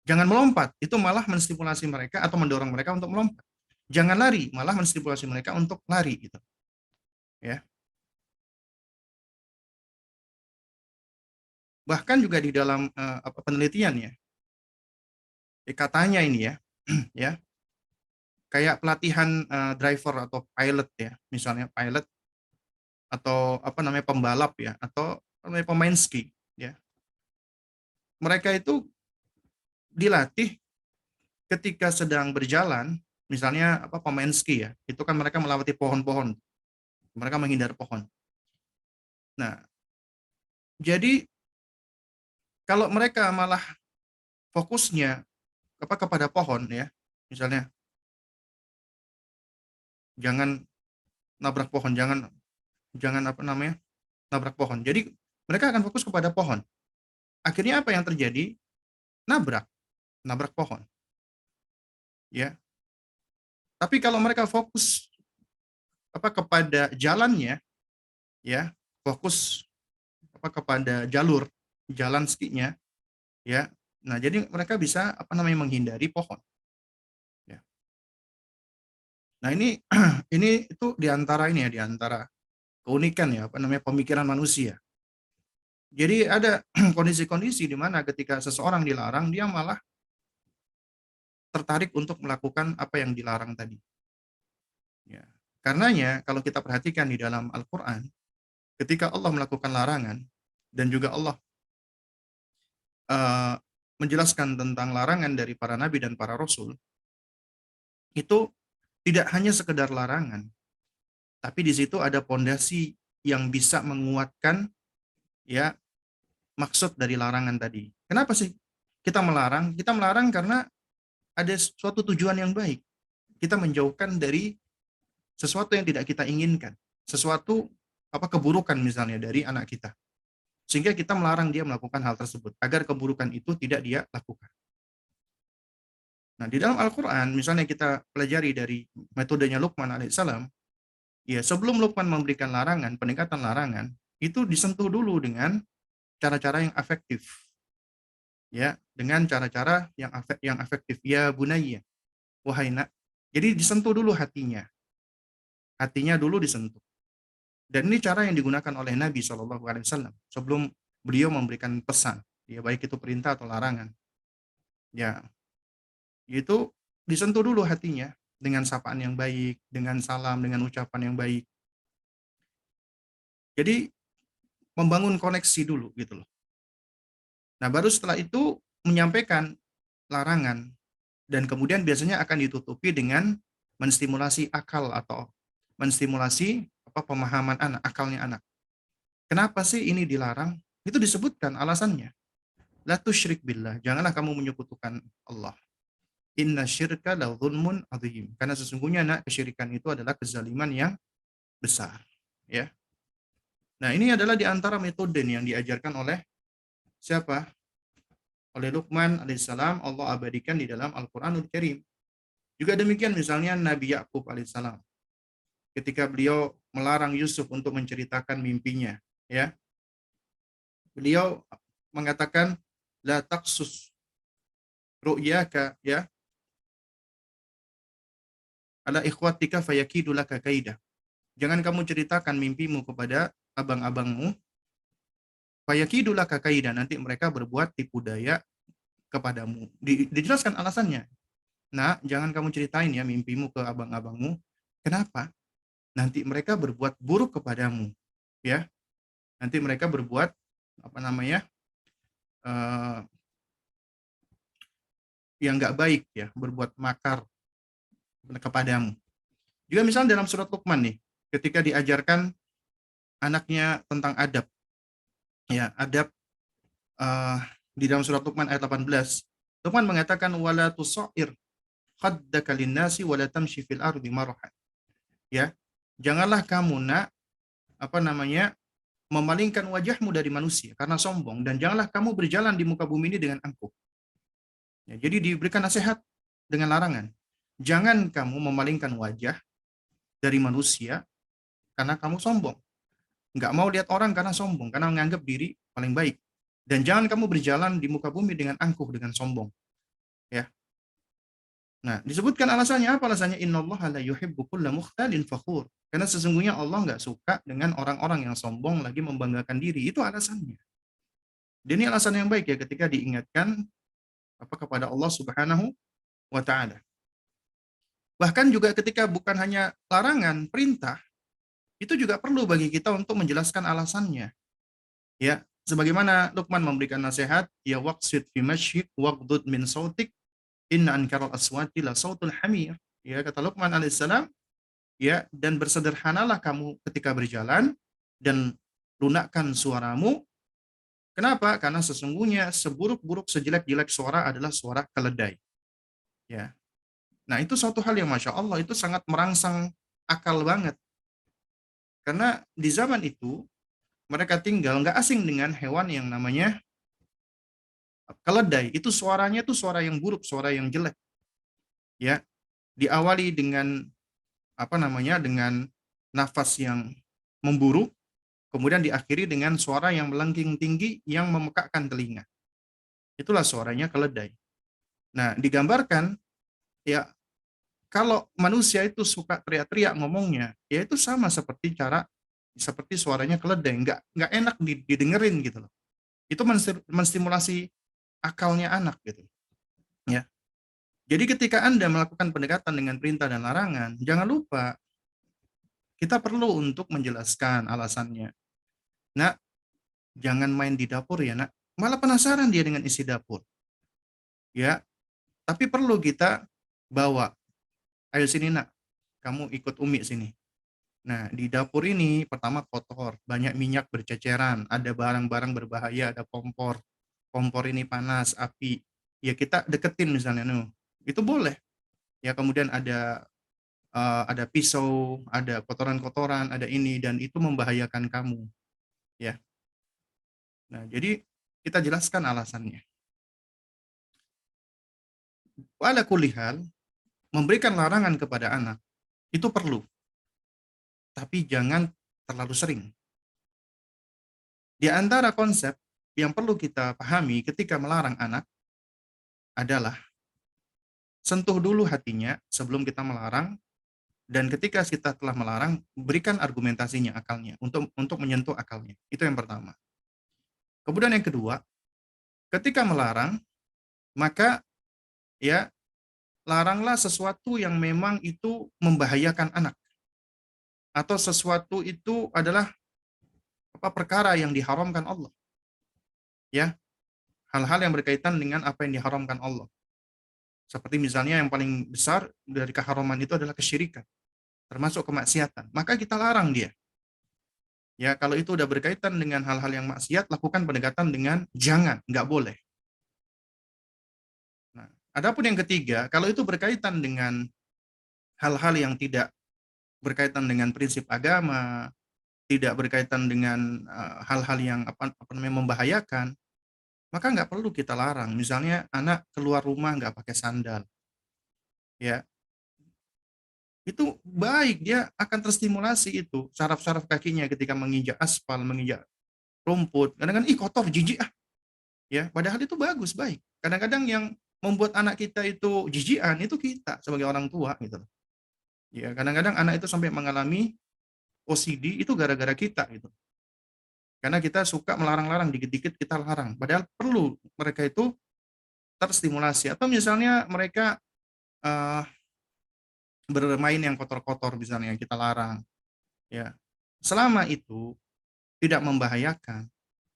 Jangan melompat, itu malah menstimulasi mereka atau mendorong mereka untuk melompat. Jangan lari, malah menstimulasi mereka untuk lari gitu. Ya. Bahkan juga di dalam penelitian ya, katanya ini ya, ya, kayak pelatihan driver atau pilot ya, misalnya pilot atau apa namanya pembalap ya, atau namanya pemain ski ya. Mereka itu dilatih ketika sedang berjalan, misalnya apa pemain ski ya, itu kan mereka melewati pohon-pohon, mereka menghindar pohon. Nah, jadi kalau mereka malah fokusnya kepada pohon ya, misalnya jangan nabrak pohon, jangan jangan apa namanya nabrak pohon. Jadi mereka akan fokus kepada pohon. Akhirnya apa yang terjadi? Nabrak, nabrak pohon. Ya. Tapi kalau mereka fokus kepada jalannya, ya, fokus kepada jalur jalan skinya, ya. Nah, jadi mereka bisa apa namanya menghindari pohon. Ya. Nah, ini ini itu diantara ini ya, diantara keunikan ya, apa namanya pemikiran manusia. Jadi ada kondisi-kondisi di mana ketika seseorang dilarang, dia malah tertarik untuk melakukan apa yang dilarang tadi. Ya. Karenanya kalau kita perhatikan di dalam Al-Quran, ketika Allah melakukan larangan dan juga Allah uh, menjelaskan tentang larangan dari para nabi dan para rasul, itu tidak hanya sekedar larangan, tapi di situ ada pondasi yang bisa menguatkan ya maksud dari larangan tadi. Kenapa sih kita melarang? Kita melarang karena ada suatu tujuan yang baik. Kita menjauhkan dari sesuatu yang tidak kita inginkan. Sesuatu keburukan misalnya dari anak kita. Sehingga kita melarang dia melakukan hal tersebut agar keburukan itu tidak dia lakukan. Nah, di dalam Al-Qur'an misalnya kita pelajari dari metodenya Luqman alaihissalam, ya sebelum Luqman memberikan larangan, pendekatan larangan, itu disentuh dulu dengan cara-cara yang efektif. Ya, dengan cara-cara yang efektif. Ya bunayya, wahai nak. Jadi disentuh dulu hatinya. Hatinya dulu disentuh. Dan ini cara yang digunakan oleh Nabi SAW sebelum beliau memberikan pesan, ya baik itu perintah atau larangan. Ya, itu disentuh dulu hatinya dengan sapaan yang baik, dengan salam, dengan ucapan yang baik. Jadi membangun koneksi dulu gitu loh. Nah, baru setelah itu menyampaikan larangan dan kemudian biasanya akan ditutupi dengan menstimulasi akal atau menstimulasi pemahaman anak, akalnya anak. Kenapa sih ini dilarang? Itu disebutkan alasannya. La tusyrik billah, janganlah kamu menyekutukan Allah. Inna syirka la dzulmun adzim. Karena sesungguhnya kesyirikan itu adalah kezaliman yang besar, ya. Nah, ini adalah di antara metode yang diajarkan oleh siapa? Oleh Luqman alaihissalam, Allah abadikan di dalam Al-Qur'anul Karim. Juga demikian misalnya Nabi Yakub alaihissalam. Ketika beliau melarang Yusuf untuk menceritakan mimpinya, ya. Beliau mengatakan la taqsus ru'yaka ya ala ikhwatika fayakidu laka kaida. Jangan kamu ceritakan mimpimu kepada abang-abangmu, fayakidu laka kaida, nanti mereka berbuat tipu daya kepadamu. Dijelaskan alasannya. Nah, jangan kamu ceritain ya mimpimu ke abang-abangmu. Kenapa? Nanti mereka berbuat buruk kepadamu, ya. Nanti mereka berbuat Uh, yang nggak baik ya, berbuat makar kepadamu. Juga misalnya dalam surat Luqman nih, ketika diajarkan anaknya tentang adab, ya adab di dalam surat Luqman ayat 18, Luqman mengatakan wala tusair khaddaka linnasi wala tamshi fil ardi marahan. Ya, janganlah kamu memalingkan wajahmu dari manusia karena sombong, dan janganlah kamu berjalan di muka bumi ini dengan angkuh. Ya, jadi diberikan nasihat dengan larangan. Jangan kamu memalingkan wajah dari manusia karena kamu sombong. Nggak mau lihat orang karena sombong, karena menganggap diri paling baik. Dan jangan kamu berjalan di muka bumi dengan angkuh, dengan sombong. Ya. Nah, disebutkan alasannya apa? Alasannya innallaha la yuhibbu kulla mukhtalin fakhur. Karena sesungguhnya Allah nggak suka dengan orang-orang yang sombong lagi membanggakan diri. Itu alasannya. Dan ini alasan yang baik ya ketika diingatkan kepada Allah Subhanahu wa taala. Bahkan juga ketika bukan hanya larangan, perintah, itu juga perlu bagi kita untuk menjelaskan alasannya. Ya, sebagaimana Luqman memberikan nasihat, ya waqsid fi masyik waqdud min sautik inna ankaral aswati la sautul hamir. Ya, kata Luqman alaihissalam, ya, dan bersederhanalah kamu ketika berjalan dan lunakkan suaramu. Kenapa? Karena sesungguhnya seburuk-buruk sejelek-jelek suara adalah suara keledai. Ya. Nah, itu suatu hal yang Masya Allah, itu sangat merangsang akal banget. Karena di zaman itu, mereka tinggal nggak asing dengan hewan yang namanya keledai. Itu suaranya tuh suara yang buruk, suara yang jelek. Ya, diawali dengan dengan nafas yang memburu, kemudian diakhiri dengan suara yang melengking tinggi yang memekakkan telinga. Itulah suaranya keledai. Nah, digambarkan ya, kalau manusia itu suka teriak-teriak ngomongnya, ya itu sama seperti suaranya keledai, nggak enak didengerin gitu loh. Itu menstimulasi akalnya anak gitu. Ya. Jadi ketika Anda melakukan pendekatan dengan perintah dan larangan, jangan lupa kita perlu untuk menjelaskan alasannya. Nah, jangan main di dapur ya, Nak. Malah penasaran dia dengan isi dapur. Ya, tapi perlu kita bawa. Ayo sini, Nak. Kamu ikut Umi sini. Nah, di dapur ini pertama kotor, banyak minyak berceceran, ada barang-barang berbahaya, ada kompor. Kompor ini panas, api. Ya kita deketin misalnya, itu boleh. Ya kemudian ada pisau, ada kotoran-kotoran, ada ini dan itu membahayakan kamu. Ya. Nah, jadi kita jelaskan alasannya. Wala kulihal, memberikan larangan kepada anak itu perlu, tapi jangan terlalu sering. Di antara konsep yang perlu kita pahami ketika melarang anak adalah sentuh dulu hatinya sebelum kita melarang, dan ketika kita telah melarang, berikan argumentasinya, akalnya, untuk menyentuh akalnya. Itu yang pertama. Kemudian yang kedua, ketika melarang, maka ya laranglah sesuatu yang memang itu membahayakan anak, atau sesuatu itu adalah perkara yang diharamkan Allah. Ya, hal-hal yang berkaitan dengan apa yang diharamkan Allah. Seperti misalnya yang paling besar dari keharaman itu adalah kesyirikan, termasuk kemaksiatan. Maka kita larang dia. Ya, kalau itu udah berkaitan dengan hal-hal yang maksiat, lakukan pendekatan dengan jangan, nggak boleh. Nah, adapun yang ketiga, kalau itu berkaitan dengan hal-hal yang tidak berkaitan dengan prinsip agama, tidak berkaitan dengan hal-hal yang apa namanya membahayakan, maka nggak perlu kita larang. Misalnya anak keluar rumah nggak pakai sandal, ya itu baik, dia akan terstimulasi itu saraf-saraf kakinya ketika menginjak aspal, menginjak rumput. Kadang-kadang ih kotor, jijik ah, ya. Padahal itu bagus, baik. Kadang-kadang yang membuat anak kita itu jijikan itu kita sebagai orang tua gitu. Ya, kadang-kadang anak itu sampai mengalami OCD itu gara-gara kita gitu. Karena kita suka melarang-larang, dikit-dikit kita larang. Padahal perlu mereka itu terstimulasi. Atau misalnya mereka uh, bermain yang kotor-kotor misalnya kita larang. Ya, selama itu tidak membahayakan,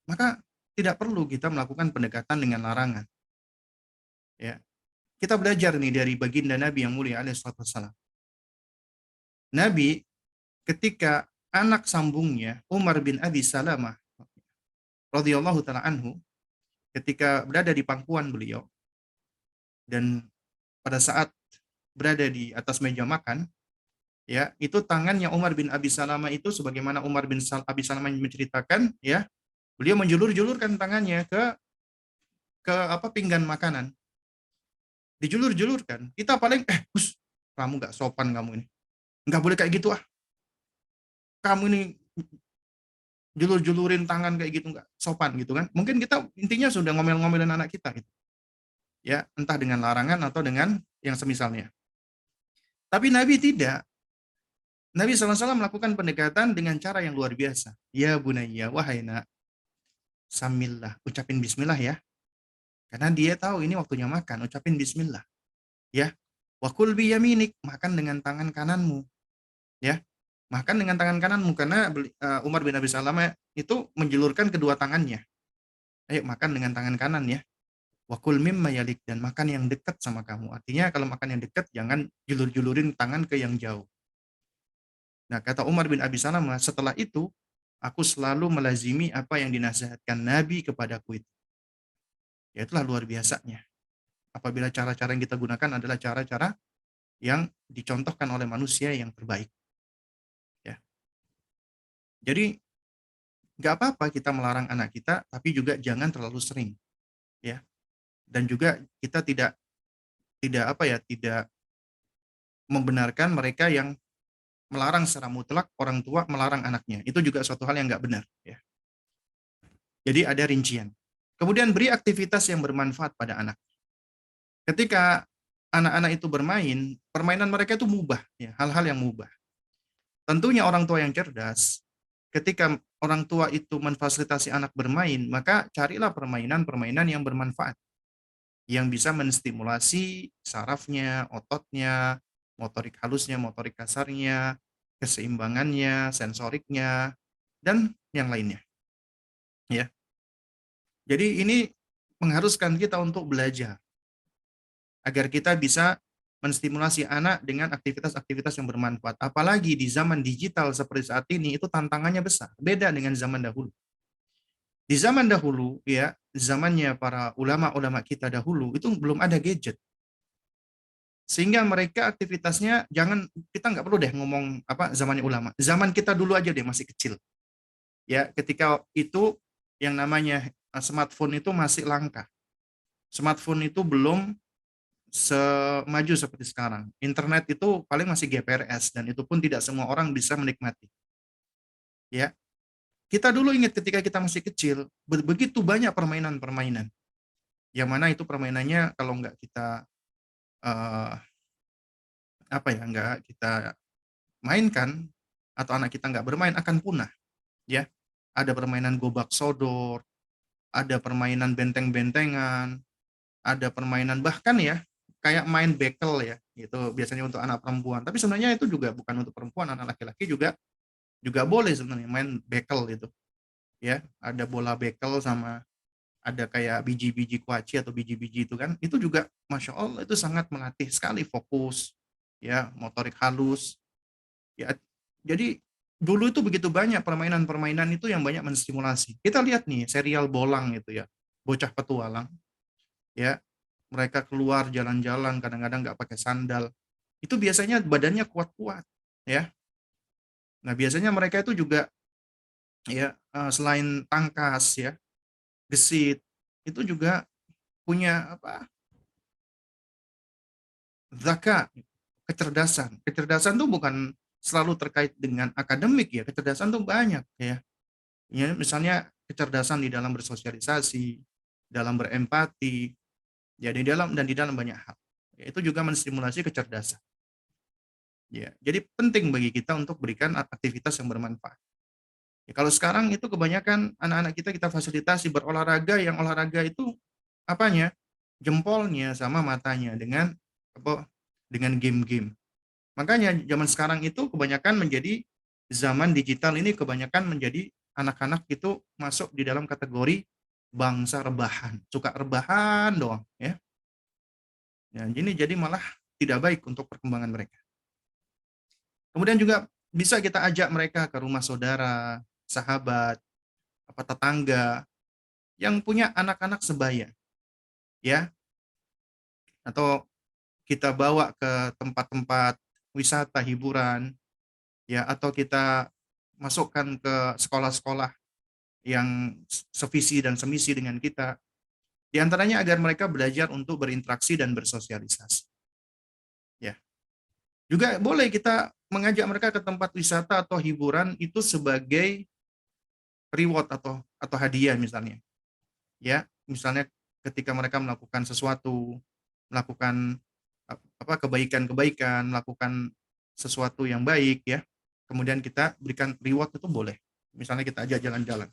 maka tidak perlu kita melakukan pendekatan dengan larangan. Ya, kita belajar nih dari baginda Nabi yang mulia alaihissalam. Nabi ketika anak sambungnya Umar bin Abi Salamah radhiyallahu taala anhu ketika berada di pangkuan beliau dan pada saat berada di atas meja makan, ya itu tangannya Umar bin Abi Salamah itu sebagaimana Umar bin Abi Salamah menceritakan, ya beliau menjulur-julurkan tangannya ke pinggan makanan, dijulur-julurkan. Kita paling Gus, kamu nggak sopan, kamu ini nggak boleh kayak gitu ah, kamu ini julur-julurin tangan kayak gitu nggak sopan gitu kan. Mungkin kita intinya sudah ngomel-ngomelin anak kita gitu, ya entah dengan larangan atau dengan yang semisalnya. Tapi Nabi tidak. Nabi SAW melakukan pendekatan dengan cara yang luar biasa. Ya bunayya, wahai nak, samillah, ucapin bismillah ya. Karena dia tahu ini waktunya makan, ucapin bismillah. Ya, wakul biyaminik, makan dengan tangan kananmu. Ya, makan dengan tangan kananmu. Karena Umar bin Abi Salamah itu menjulurkan kedua tangannya. Ayo makan dengan tangan kanan ya. Wakul mimma yalik, dan makan yang dekat sama kamu. Artinya kalau makan yang dekat, jangan julur-julurin tangan ke yang jauh. Nah, kata Umar bin Abi Salamah, setelah itu, aku selalu melazimi apa yang dinasihatkan Nabi kepadaku itu. Ya itulah luar biasanya. Apabila cara-cara yang kita gunakan adalah cara-cara yang dicontohkan oleh manusia yang terbaik. Ya. Jadi, nggak apa-apa kita melarang anak kita, tapi juga jangan terlalu sering. Ya. Dan juga kita tidak membenarkan mereka yang melarang secara mutlak orang tua melarang anaknya. Itu juga suatu hal yang nggak benar. Ya. Jadi ada rincian. Kemudian beri aktivitas yang bermanfaat pada anak. Ketika anak-anak itu bermain, permainan mereka itu mubah, ya, hal-hal yang mubah. Tentunya orang tua yang cerdas, ketika orang tua itu memfasilitasi anak bermain, maka carilah permainan-permainan yang bermanfaat, yang bisa menstimulasi sarafnya, ototnya, motorik halusnya, motorik kasarnya, keseimbangannya, sensoriknya, dan yang lainnya. Ya, jadi ini mengharuskan kita untuk belajar agar kita bisa menstimulasi anak dengan aktivitas-aktivitas yang bermanfaat. Apalagi di zaman digital seperti saat ini, itu tantangannya besar. Beda dengan zaman dahulu. Di zaman dahulu, ya, zamannya para ulama-ulama kita dahulu, itu belum ada gadget. Sehingga mereka aktivitasnya, kita nggak perlu deh ngomong apa zamannya ulama. Zaman kita dulu aja deh, masih kecil. Ya, ketika itu yang namanya smartphone itu masih langka. Smartphone itu belum semaju seperti sekarang. Internet itu paling masih GPRS, dan itu pun tidak semua orang bisa menikmati. Ya, kita dulu ingat ketika kita masih kecil, begitu banyak permainan-permainan. Yang mana itu permainannya kalau nggak kita eh, nggak kita mainkan, atau anak kita nggak bermain, akan punah. Ya, ada permainan gobak sodor, ada permainan benteng-bentengan, ada permainan bahkan ya kayak main bekel ya, itu biasanya untuk anak perempuan. Tapi sebenarnya itu juga bukan untuk perempuan, anak laki-laki juga juga boleh sebenarnya main bekel itu. Ya, ada bola bekel sama ada kayak biji-biji kuaci atau biji-biji itu kan, itu juga Masya Allah itu sangat melatih sekali fokus, ya, motorik halus. Ya, jadi dulu itu begitu banyak permainan-permainan itu yang banyak menstimulasi. Kita lihat nih serial Bolang itu ya, bocah petualang, ya, mereka keluar jalan-jalan kadang-kadang nggak pakai sandal. Itu biasanya badannya kuat-kuat, ya. Nah, biasanya mereka itu juga ya selain tangkas ya, gesit, itu juga punya apa? Zaka, kecerdasan. Kecerdasan itu bukan selalu terkait dengan akademik ya, kecerdasan itu banyak ya. Ya, misalnya kecerdasan di dalam bersosialisasi, dalam berempati, ya di dalam banyak hal. Ya, itu juga menstimulasi kecerdasan. Ya, jadi penting bagi kita untuk berikan aktivitas yang bermanfaat. Ya, kalau sekarang itu kebanyakan anak-anak kita fasilitasi berolahraga, yang olahraga itu apanya? Jempolnya sama matanya dengan apa? Dengan game-game. Makanya zaman sekarang itu kebanyakan menjadi zaman digital ini, kebanyakan menjadi anak-anak itu masuk di dalam kategori bangsa rebahan, suka rebahan doang ya. Ya, jadi malah tidak baik untuk perkembangan mereka. Kemudian juga bisa kita ajak mereka ke rumah saudara, sahabat, apa tetangga yang punya anak-anak sebaya, ya, atau kita bawa ke tempat-tempat wisata hiburan, ya, atau kita masukkan ke sekolah-sekolah yang sevisi dan semisi dengan kita, di antaranya agar mereka belajar untuk berinteraksi dan bersosialisasi. Ya, juga boleh kita mengajak mereka ke tempat wisata atau hiburan itu sebagai reward atau hadiah misalnya. Ya, misalnya ketika mereka melakukan sesuatu, melakukan apa kebaikan-kebaikan, melakukan sesuatu yang baik ya. Kemudian kita berikan reward itu boleh. Misalnya kita ajak jalan-jalan.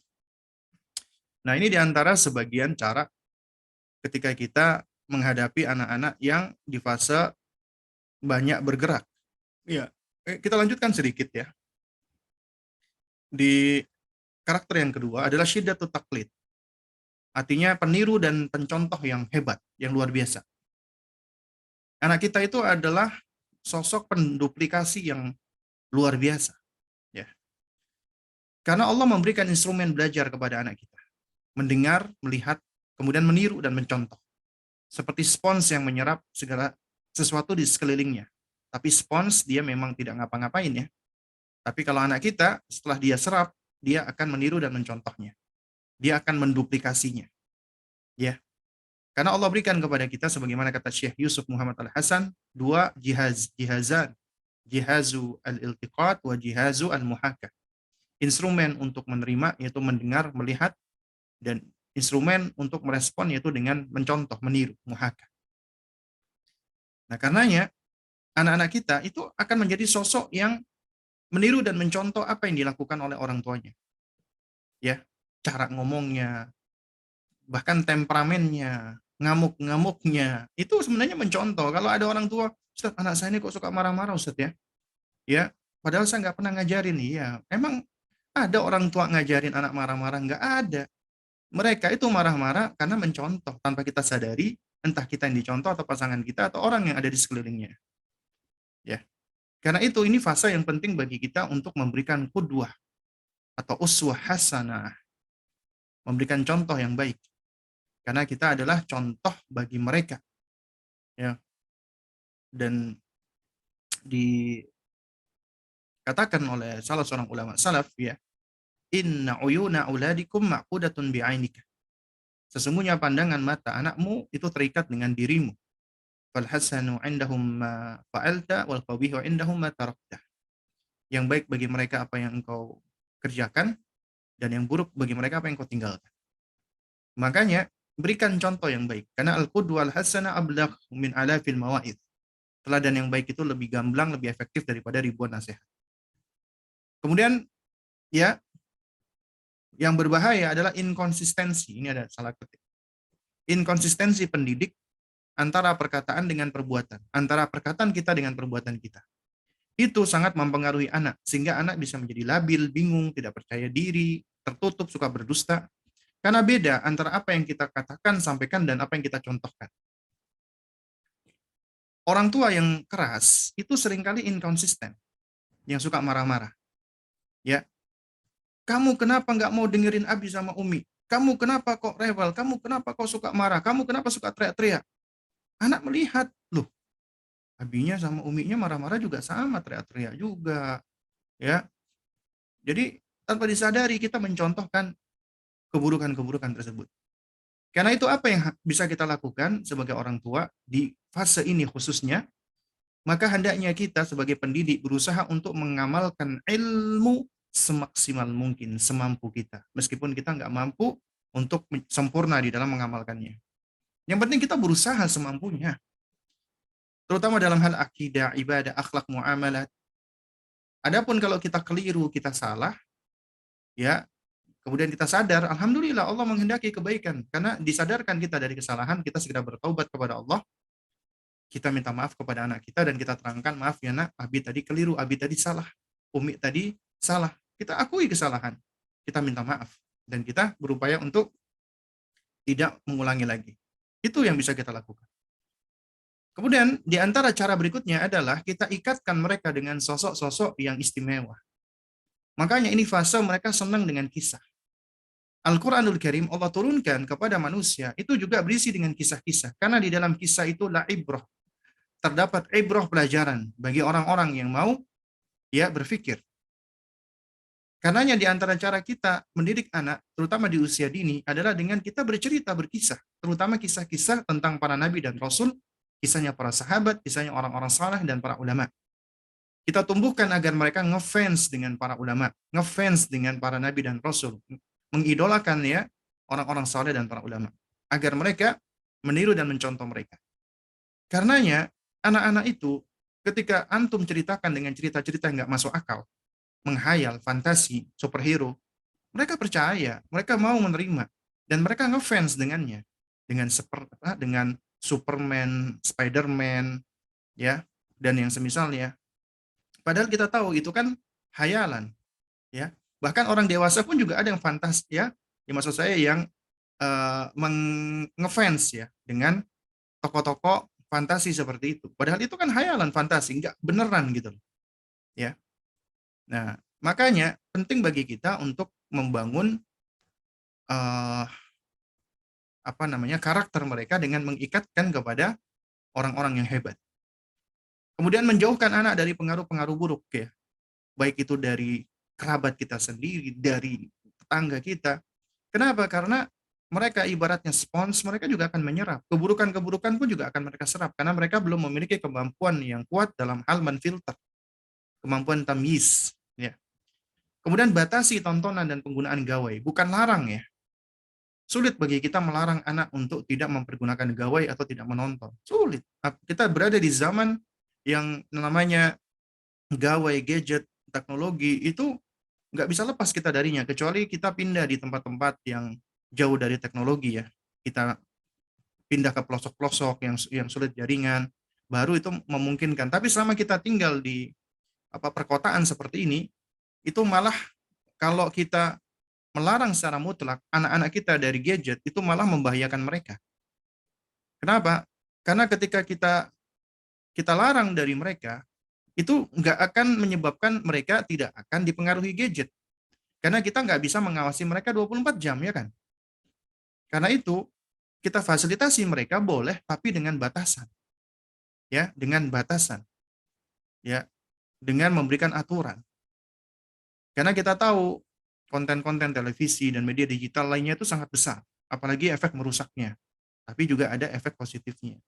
Nah, ini diantara sebagian cara ketika kita menghadapi anak-anak yang di fase banyak bergerak. Ya, kita lanjutkan sedikit ya. Di karakter yang kedua adalah syiddatut taqlid. Artinya peniru dan pencontoh yang hebat, yang luar biasa. Anak kita itu adalah sosok penduplikasi yang luar biasa. Ya. Karena Allah memberikan instrumen belajar kepada anak kita. Mendengar, melihat, kemudian meniru dan mencontoh. Seperti spons yang menyerap segala sesuatu di sekelilingnya. Tapi spons dia memang tidak ngapa-ngapain ya. Tapi kalau anak kita setelah dia serap, dia akan meniru dan mencontohnya. Dia akan menduplikasinya. Ya. Karena Allah berikan kepada kita sebagaimana kata Syekh Yusuf Muhammad Al-Hasan, dua jihazan. Jihazu al-iltiqat wa jihazu al-muhakah. Instrumen untuk menerima yaitu mendengar, melihat, dan instrumen untuk merespon yaitu dengan mencontoh, meniru, muhakah. Nah, karenanya anak-anak kita itu akan menjadi sosok yang meniru dan mencontoh apa yang dilakukan oleh orang tuanya. Ya, cara ngomongnya, bahkan temperamennya, ngamuk-ngamuknya, itu sebenarnya mencontoh. Kalau ada orang tua, Ustaz, anak saya ini kok suka marah-marah, Ustaz ya. Ya, padahal saya nggak pernah ngajarin. Iya, emang ada orang tua ngajarin anak marah-marah? Nggak ada. Mereka itu marah-marah karena mencontoh tanpa kita sadari, entah kita yang dicontoh atau pasangan kita atau orang yang ada di sekelilingnya. Ya, karena itu ini fase yang penting bagi kita untuk memberikan qudwah atau uswah hasanah, memberikan contoh yang baik. Karena kita adalah contoh bagi mereka. Ya, dan dikatakan oleh salah seorang ulama salaf, ya, inna uyuna auladikum maqudatun bi'ainika. Sesungguhnya pandangan mata anakmu itu terikat dengan dirimu. Fal hasanu indahum ma fa'alta wal qabihu indahum ma tarakta. Yang baik bagi mereka apa yang engkau kerjakan, dan yang buruk bagi mereka apa yang engkau tinggalkan. Makanya berikan contoh yang baik, karena al-qudwal hasanah ablagh min alafil mawa'id. Teladan yang baik itu lebih gamblang, lebih efektif daripada ribuan nasihat. Kemudian, ya, yang berbahaya adalah inkonsistensi. Ini ada salah ketik. Inkonsistensi pendidik antara perkataan dengan perbuatan, antara perkataan kita dengan perbuatan kita. Itu sangat mempengaruhi anak, sehingga anak bisa menjadi labil, bingung, tidak percaya diri, tertutup, suka berdusta. Karena beda antara apa yang kita katakan, sampaikan, dan apa yang kita contohkan. Orang tua yang keras itu seringkali inkonsisten, yang suka marah-marah. Ya, kamu kenapa nggak mau dengerin Abi sama Umi? Kamu kenapa kok rewel? Kamu kenapa kok suka marah? Kamu kenapa suka teriak-teriak? Anak melihat, loh, Abinya sama Uminya marah-marah juga sama, teriak-teriak juga. Ya, jadi tanpa disadari kita mencontohkan keburukan-keburukan tersebut. Karena itu apa yang bisa kita lakukan sebagai orang tua di fase ini khususnya, maka hendaknya kita sebagai pendidik berusaha untuk mengamalkan ilmu semaksimal mungkin, semampu kita. Meskipun kita nggak mampu untuk sempurna di dalam mengamalkannya. Yang penting kita berusaha semampunya. Terutama dalam hal akidah, ibadah, akhlak, muamalat. Adapun kalau kita keliru, kita salah, ya, kemudian kita sadar, alhamdulillah Allah menghendaki kebaikan. Karena disadarkan kita dari kesalahan, kita segera bertaubat kepada Allah, kita minta maaf kepada anak kita, dan kita terangkan, maaf ya nak, Abi tadi keliru, Abi tadi salah, Umi tadi salah. Kita akui kesalahan, kita minta maaf, dan kita berupaya untuk tidak mengulangi lagi. Itu yang bisa kita lakukan. Kemudian, di antara cara berikutnya adalah kita ikatkan mereka dengan sosok-sosok yang istimewa. Makanya ini fase mereka senang dengan kisah. Al-Quranul Karim Allah turunkan kepada manusia itu juga berisi dengan kisah-kisah. Karena di dalam kisah itu la ibrah. Terdapat ibrah pelajaran bagi orang-orang yang mau ya berpikir. Karenanya di antara cara kita mendidik anak, terutama di usia dini, adalah dengan kita bercerita, berkisah. Terutama kisah-kisah tentang para nabi dan rasul, kisahnya para sahabat, kisahnya orang-orang saleh dan para ulama. Kita tumbuhkan agar mereka ngefans dengan para ulama, ngefans dengan para nabi dan rasul, mengidolakan ya orang-orang saleh dan para ulama, agar mereka meniru dan mencontoh mereka. Karenanya anak-anak itu ketika antum ceritakan dengan cerita-cerita yang nggak masuk akal, menghayal, fantasi, superhero, mereka percaya, mereka mau menerima, dan mereka ngefans dengannya, dengan Superman, Spiderman, ya, dan yang semisalnya. Padahal kita tahu itu kan hayalan, ya. Bahkan orang dewasa pun juga ada yang fantas, ya. Ya maksud saya yang ngefans ya dengan tokoh-tokoh fantasi seperti itu. Padahal itu kan hayalan, fantasi, nggak beneran gitu, ya. Nah, makanya penting bagi kita untuk membangun karakter mereka dengan mengikatkan kepada orang-orang yang hebat. Kemudian menjauhkan anak dari pengaruh-pengaruh buruk, ya. Baik itu dari kerabat kita sendiri, dari tetangga kita. Kenapa? Karena mereka ibaratnya spons, mereka juga akan menyerap. Keburukan-keburukan pun juga akan mereka serap, karena mereka belum memiliki kemampuan yang kuat dalam hal menfilter, kemampuan tamyiz. Ya. Kemudian batasi tontonan dan penggunaan gawai. Bukan larang ya. Sulit bagi kita melarang anak untuk tidak mempergunakan gawai atau tidak menonton. Sulit. Kita berada di zaman yang namanya gawai, gadget, teknologi itu nggak bisa lepas kita darinya, kecuali kita pindah di tempat-tempat yang jauh dari teknologi ya. Kita pindah ke pelosok-pelosok yang sulit jaringan, baru itu memungkinkan. Tapi selama kita tinggal di perkotaan seperti ini, itu malah kalau kita melarang secara mutlak anak-anak kita dari gadget, itu malah membahayakan mereka. Kenapa? Karena ketika kita kita larang dari mereka, itu nggak akan menyebabkan mereka tidak akan dipengaruhi gadget. Karena kita nggak bisa mengawasi mereka 24 jam, ya kan? Karena itu, kita fasilitasi mereka boleh, tapi dengan batasan. Ya, dengan batasan. Ya, dengan memberikan aturan. Karena kita tahu, konten-konten televisi dan media digital lainnya itu sangat besar. Apalagi efek merusaknya. Tapi juga ada efek positifnya.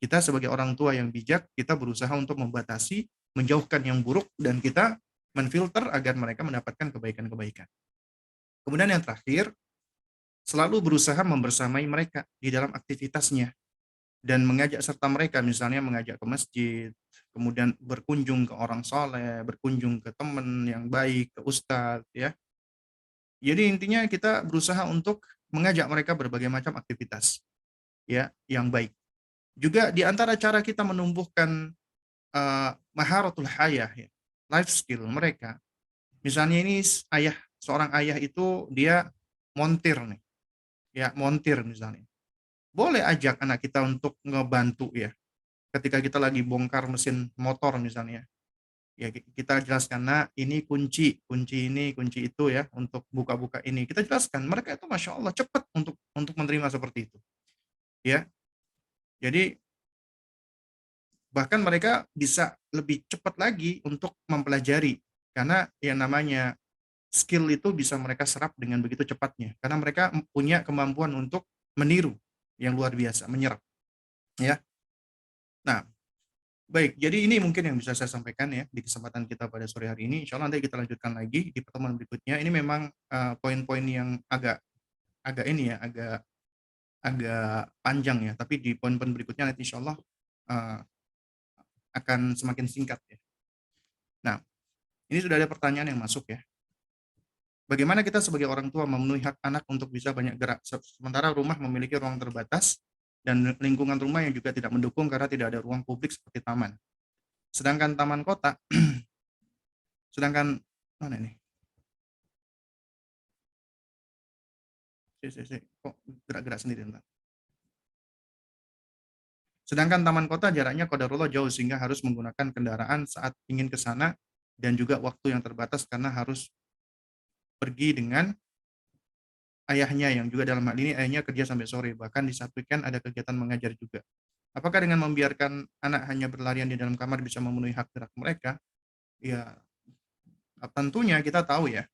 Kita sebagai orang tua yang bijak, kita berusaha untuk membatasi, menjauhkan yang buruk, dan kita menfilter agar mereka mendapatkan kebaikan-kebaikan. Kemudian yang terakhir, selalu berusaha membersamai mereka di dalam aktivitasnya dan mengajak serta mereka, misalnya mengajak ke masjid, kemudian berkunjung ke orang soleh, berkunjung ke teman yang baik, ke ustadz, ya. Jadi intinya kita berusaha untuk mengajak mereka berbagai macam aktivitas, ya, yang baik. Juga di antara cara kita menumbuhkan maharatul hayah, ya, life skill mereka. Misalnya ini seorang ayah itu dia montir nih, ya, montir misalnya. Boleh ajak anak kita untuk ngebantu, ya. Ketika kita lagi bongkar mesin motor misalnya, ya kita jelaskan, nah ini kunci, kunci ini, kunci itu, ya, untuk buka-buka ini. Kita jelaskan, mereka itu masya Allah cepat untuk menerima seperti itu, ya. Jadi bahkan mereka bisa lebih cepat lagi untuk mempelajari, karena yang namanya skill itu bisa mereka serap dengan begitu cepatnya, karena mereka punya kemampuan untuk meniru yang luar biasa, menyerap, ya. Nah, baik, jadi ini mungkin yang bisa saya sampaikan ya di kesempatan kita pada sore hari ini. Insya Allah nanti kita lanjutkan lagi di pertemuan berikutnya. Ini memang poin-poin yang agak agak ini ya, agak agak panjang ya. Tapi di poin-poin berikutnya nanti insya Allah uh, akan semakin singkat ya. Nah, ini sudah ada pertanyaan yang masuk ya. Bagaimana kita sebagai orang tua memenuhi hak anak untuk bisa banyak gerak, sementara rumah memiliki ruang terbatas dan lingkungan rumah yang juga tidak mendukung karena tidak ada ruang publik seperti taman. Sedangkan taman kota, sedangkan mana ini? Kok gerak-gerak sendiri entar. Sedangkan taman kota jaraknya qadarullah jauh sehingga harus menggunakan kendaraan saat ingin ke sana dan juga waktu yang terbatas karena harus pergi dengan ayahnya yang juga dalam hal ini ayahnya kerja sampai sore, bahkan di saat weekend ada kegiatan mengajar juga. Apakah dengan membiarkan anak hanya berlarian di dalam kamar bisa memenuhi hak gerak mereka? Ya, tentunya kita tahu ya,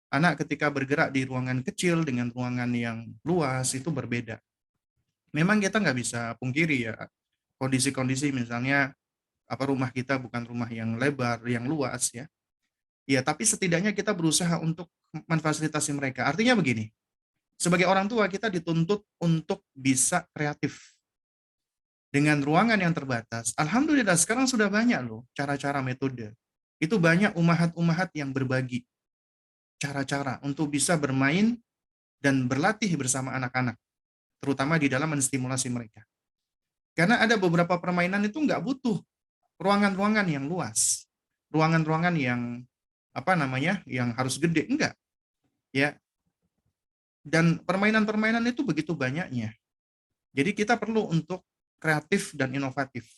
anak ketika bergerak di ruangan kecil dengan ruangan yang luas itu berbeda. Memang kita nggak bisa pungkiri ya, kondisi-kondisi misalnya rumah kita bukan rumah yang lebar, yang luas ya. Ya, tapi setidaknya kita berusaha untuk memfasilitasi mereka. Artinya begini, sebagai orang tua kita dituntut untuk bisa kreatif dengan ruangan yang terbatas. Alhamdulillah sekarang sudah banyak loh cara-cara metode. Itu banyak umahat-umahat yang berbagi cara-cara untuk bisa bermain dan berlatih bersama anak-anak, terutama di dalam menstimulasi mereka. Karena ada beberapa permainan itu nggak butuh ruangan-ruangan yang luas, ruangan-ruangan yang yang harus gede, enggak, ya. Dan permainan-permainan itu begitu banyaknya. Jadi kita perlu untuk kreatif dan inovatif,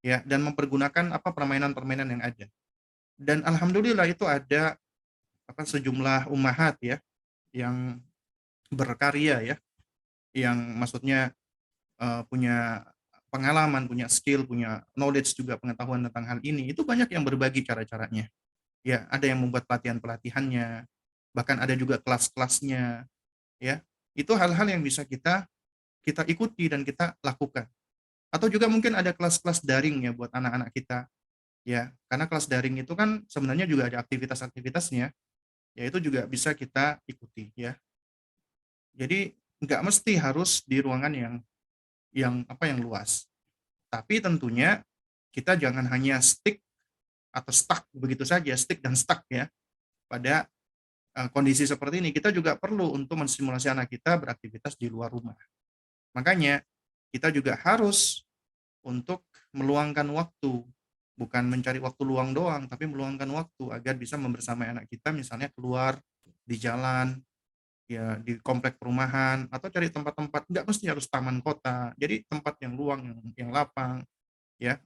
ya, dan mempergunakan permainan-permainan yang ada. Dan alhamdulillah itu ada sejumlah ummahat ya yang berkarya ya, yang maksudnya punya pengalaman, punya skill, punya knowledge juga pengetahuan tentang hal ini. Itu banyak yang berbagi cara-caranya. Ya, ada yang membuat pelatihan-pelatihannya, bahkan ada juga kelas-kelasnya, ya. Itu hal-hal yang bisa kita kita ikuti dan kita lakukan. Atau juga mungkin ada kelas-kelas daring ya buat anak-anak kita, ya. Karena kelas daring itu kan sebenarnya juga ada aktivitas-aktivitasnya, ya itu juga bisa kita ikuti ya. Jadi nggak mesti harus di ruangan yang luas. Tapi tentunya kita jangan hanya stick atau stuck begitu saja, stick dan stuck ya pada kondisi seperti ini. Kita juga perlu untuk menstimulasi anak kita beraktivitas di luar rumah. Makanya kita juga harus untuk meluangkan waktu, bukan mencari waktu luang doang, tapi meluangkan waktu agar bisa membersamai anak kita, misalnya keluar di jalan, ya di komplek perumahan atau cari tempat-tempat nggak mesti harus taman kota. Jadi tempat yang luang, yang lapang, ya.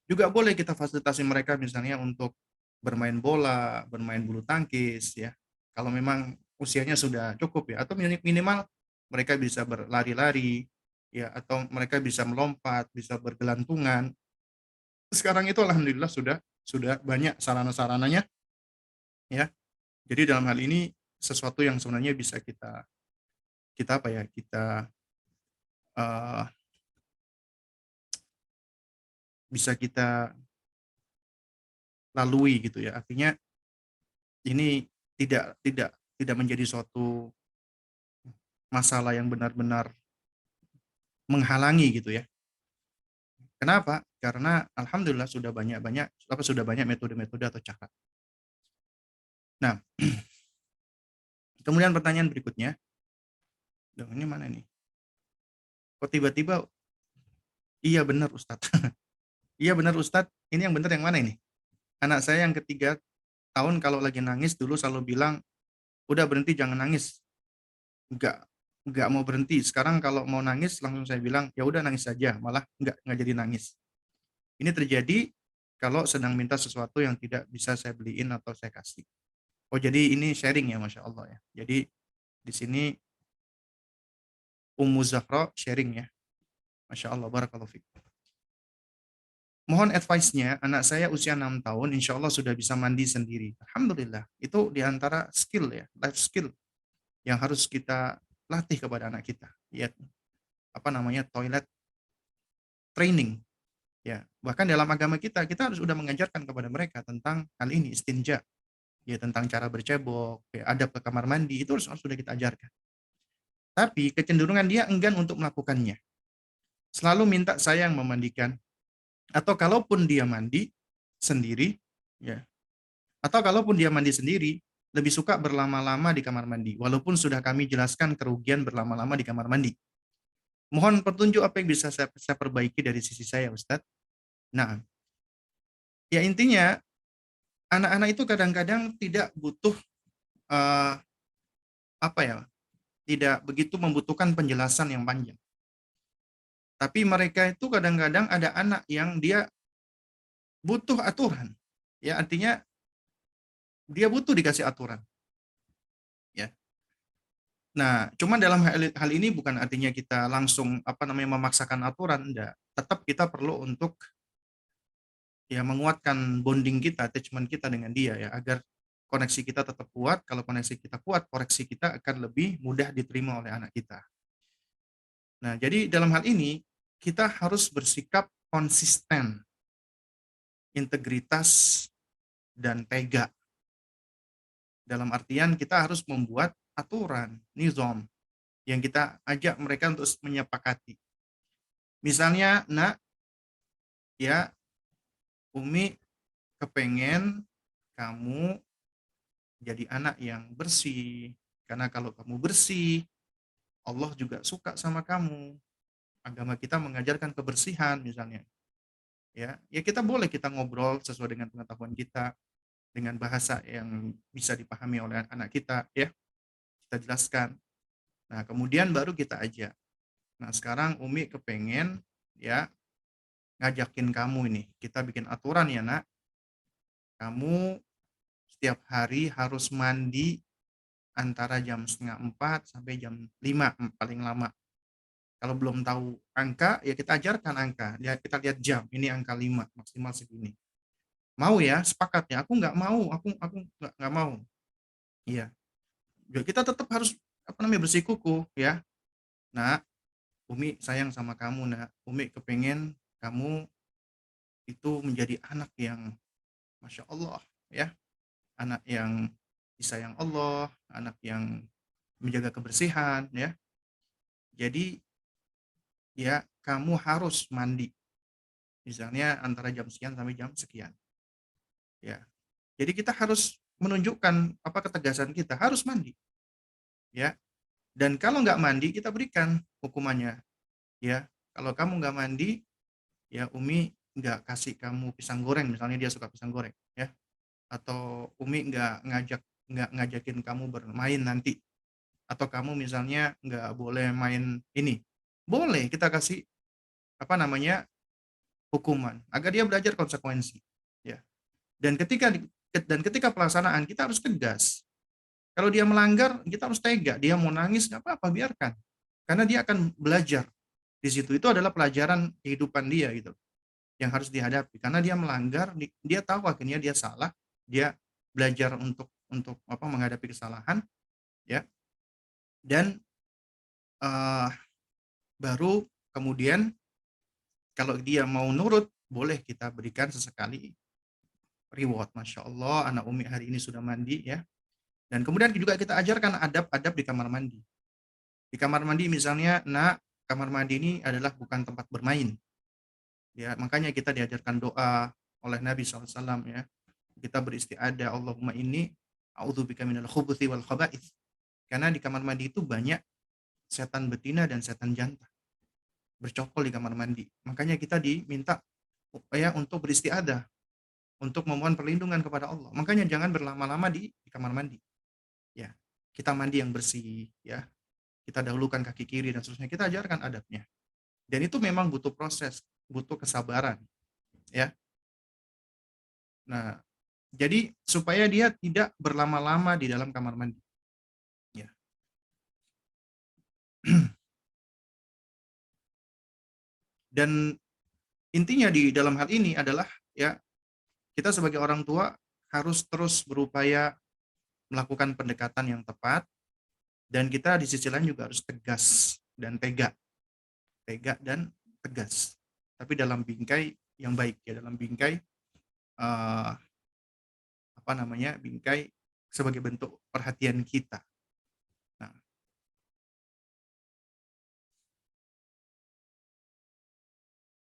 Juga boleh kita fasilitasi mereka misalnya untuk bermain bola, bermain bulu tangkis, ya. Kalau memang usianya sudah cukup ya, atau minimal mereka bisa berlari-lari, ya, atau mereka bisa melompat, bisa bergelantungan. Sekarang itu alhamdulillah sudah banyak sarana-sarananya, ya. Jadi dalam hal ini sesuatu yang sebenarnya bisa kita kita apa ya kita eh, bisa kita lalui gitu ya. Artinya ini tidak tidak tidak menjadi suatu masalah yang benar-benar menghalangi gitu ya. Kenapa? Karena alhamdulillah sudah banyak metode-metode atau cara. Nah, kemudian pertanyaan berikutnya, dong ini mana nih? Kok tiba-tiba iya benar Ustadz. Iya benar Ustadz, ini yang benar yang mana ini? Anak saya yang ketiga tahun kalau lagi nangis dulu selalu bilang, udah berhenti jangan nangis. Enggak enggak mau berhenti. Sekarang kalau mau nangis langsung saya bilang, ya udah nangis saja, malah enggak jadi nangis. Ini terjadi kalau sedang minta sesuatu yang tidak bisa saya beliin atau saya kasih. Oh jadi ini sharing ya, Masya Allah ya. Jadi di sini Ummu Zahra sharing ya. Masya Allah, barakallahu fiik. Mohon advice-nya, anak saya usia 6 tahun, insya Allah sudah bisa mandi sendiri. Alhamdulillah, itu diantara skill ya, life skill yang harus kita latih kepada anak kita. Ya, apa namanya, toilet training. Ya, bahkan dalam agama kita harus sudah mengajarkan kepada mereka tentang hal ini, istinja. Ya, tentang cara bercebok, ya, adab ke kamar mandi, itu harus sudah kita ajarkan. Tapi kecenderungan dia enggan untuk melakukannya. Selalu minta saya yang memandikan. Atau kalaupun dia mandi sendiri, ya, atau kalaupun dia mandi sendiri, lebih suka berlama-lama di kamar mandi, walaupun sudah kami jelaskan kerugian berlama-lama di kamar mandi. Mohon petunjuk apa yang bisa saya perbaiki dari sisi saya, Ustadz. Nah, ya intinya anak-anak itu kadang-kadang tidak butuh eh, apa ya, tidak begitu membutuhkan penjelasan yang panjang. Tapi mereka itu kadang-kadang ada anak yang dia butuh aturan. Ya, artinya dia butuh dikasih aturan. Ya. Nah, cuman dalam hal ini bukan artinya kita langsung apa namanya memaksakan aturan, enggak. Tetap kita perlu untuk ya menguatkan bonding kita, attachment kita dengan dia ya agar koneksi kita tetap kuat. Kalau koneksi kita kuat, koreksi kita akan lebih mudah diterima oleh anak kita. Nah, jadi dalam hal ini kita harus bersikap konsisten, integritas dan tega. Dalam artian kita harus membuat aturan, nizam yang kita ajak mereka untuk menyepakati. Misalnya, nak, ya Umi kepengen kamu jadi anak yang bersih. Karena kalau kamu bersih, Allah juga suka sama kamu. Agama kita mengajarkan kebersihan misalnya. Ya kita boleh kita ngobrol sesuai dengan pengetahuan kita dengan bahasa yang bisa dipahami oleh anak kita ya. Kita jelaskan. Nah, kemudian baru kita ajak. Nah, sekarang Umi kepengen ya ngajakin kamu ini. Kita bikin aturan ya, Nak. Kamu setiap hari harus mandi antara jam setengah 4 sampai jam 5 paling lama. Kalau belum tahu angka, ya kita ajarkan angka. Ya, kita lihat jam, ini angka 5, maksimal segini. Mau ya, sepakat ya. Aku nggak mau, aku nggak mau. Iya. Ya, kita tetap harus apa namanya bersikukuh ya. Nah, Umi sayang sama kamu, Nak. Umi kepengen kamu itu menjadi anak yang Masya Allah ya. Anak yang disayang Allah, anak yang menjaga kebersihan ya. Jadi ya kamu harus mandi. Misalnya antara jam sekian sampai jam sekian. Ya. Jadi kita harus menunjukkan apa ketegasan kita harus mandi. Ya. Dan kalau nggak mandi kita berikan hukumannya. Ya. Kalau kamu nggak mandi, ya Umi nggak kasih kamu pisang goreng. Misalnya dia suka pisang goreng. Ya. Atau Umi nggak ngajakin kamu bermain nanti. atau kamu misalnya nggak boleh main ini, boleh kita kasih apa namanya hukuman agar dia belajar konsekuensi, ya. Dan ketika pelaksanaan kita harus tegas. Kalau dia melanggar, kita harus tega. Dia mau nangis nggak apa-apa, biarkan, karena dia akan belajar di situ. Itu adalah pelajaran kehidupan dia gitu yang harus dihadapi, karena dia melanggar, dia tahu akhirnya dia salah, dia belajar untuk apa menghadapi kesalahan, ya. Dan uh, baru kemudian kalau dia mau nurut, boleh kita berikan sesekali reward. Masya Allah, anak Umi hari ini sudah mandi, ya. Dan kemudian juga kita ajarkan adab-adab di kamar mandi. Di kamar mandi misalnya, nak, kamar mandi ini adalah bukan tempat bermain. Ya, makanya kita diajarkan doa oleh Nabi SAW, ya. Kita beristiadah, Allahumma inni a'udzubika minal khubuthi wal khaba'ith. Karena di kamar mandi itu banyak setan betina dan setan jantan bercokol di kamar mandi. Makanya kita diminta ya untuk beristiadah, untuk memohon perlindungan kepada Allah. Makanya jangan berlama-lama di kamar mandi. Ya, kita mandi yang bersih, ya. Kita dahulukan kaki kiri dan seterusnya. Kita ajarkan adabnya. Dan itu memang butuh proses, butuh kesabaran, ya. Nah, jadi supaya dia tidak berlama-lama di dalam kamar mandi, ya. Dan intinya di dalam hal ini adalah, ya, kita sebagai orang tua harus terus berupaya melakukan pendekatan yang tepat, dan kita di sisi lain juga harus tegas dan tega, dan tegas. Tapi dalam bingkai yang baik, ya, dalam bingkai uh, apa namanya, bingkai sebagai bentuk perhatian kita. Nah,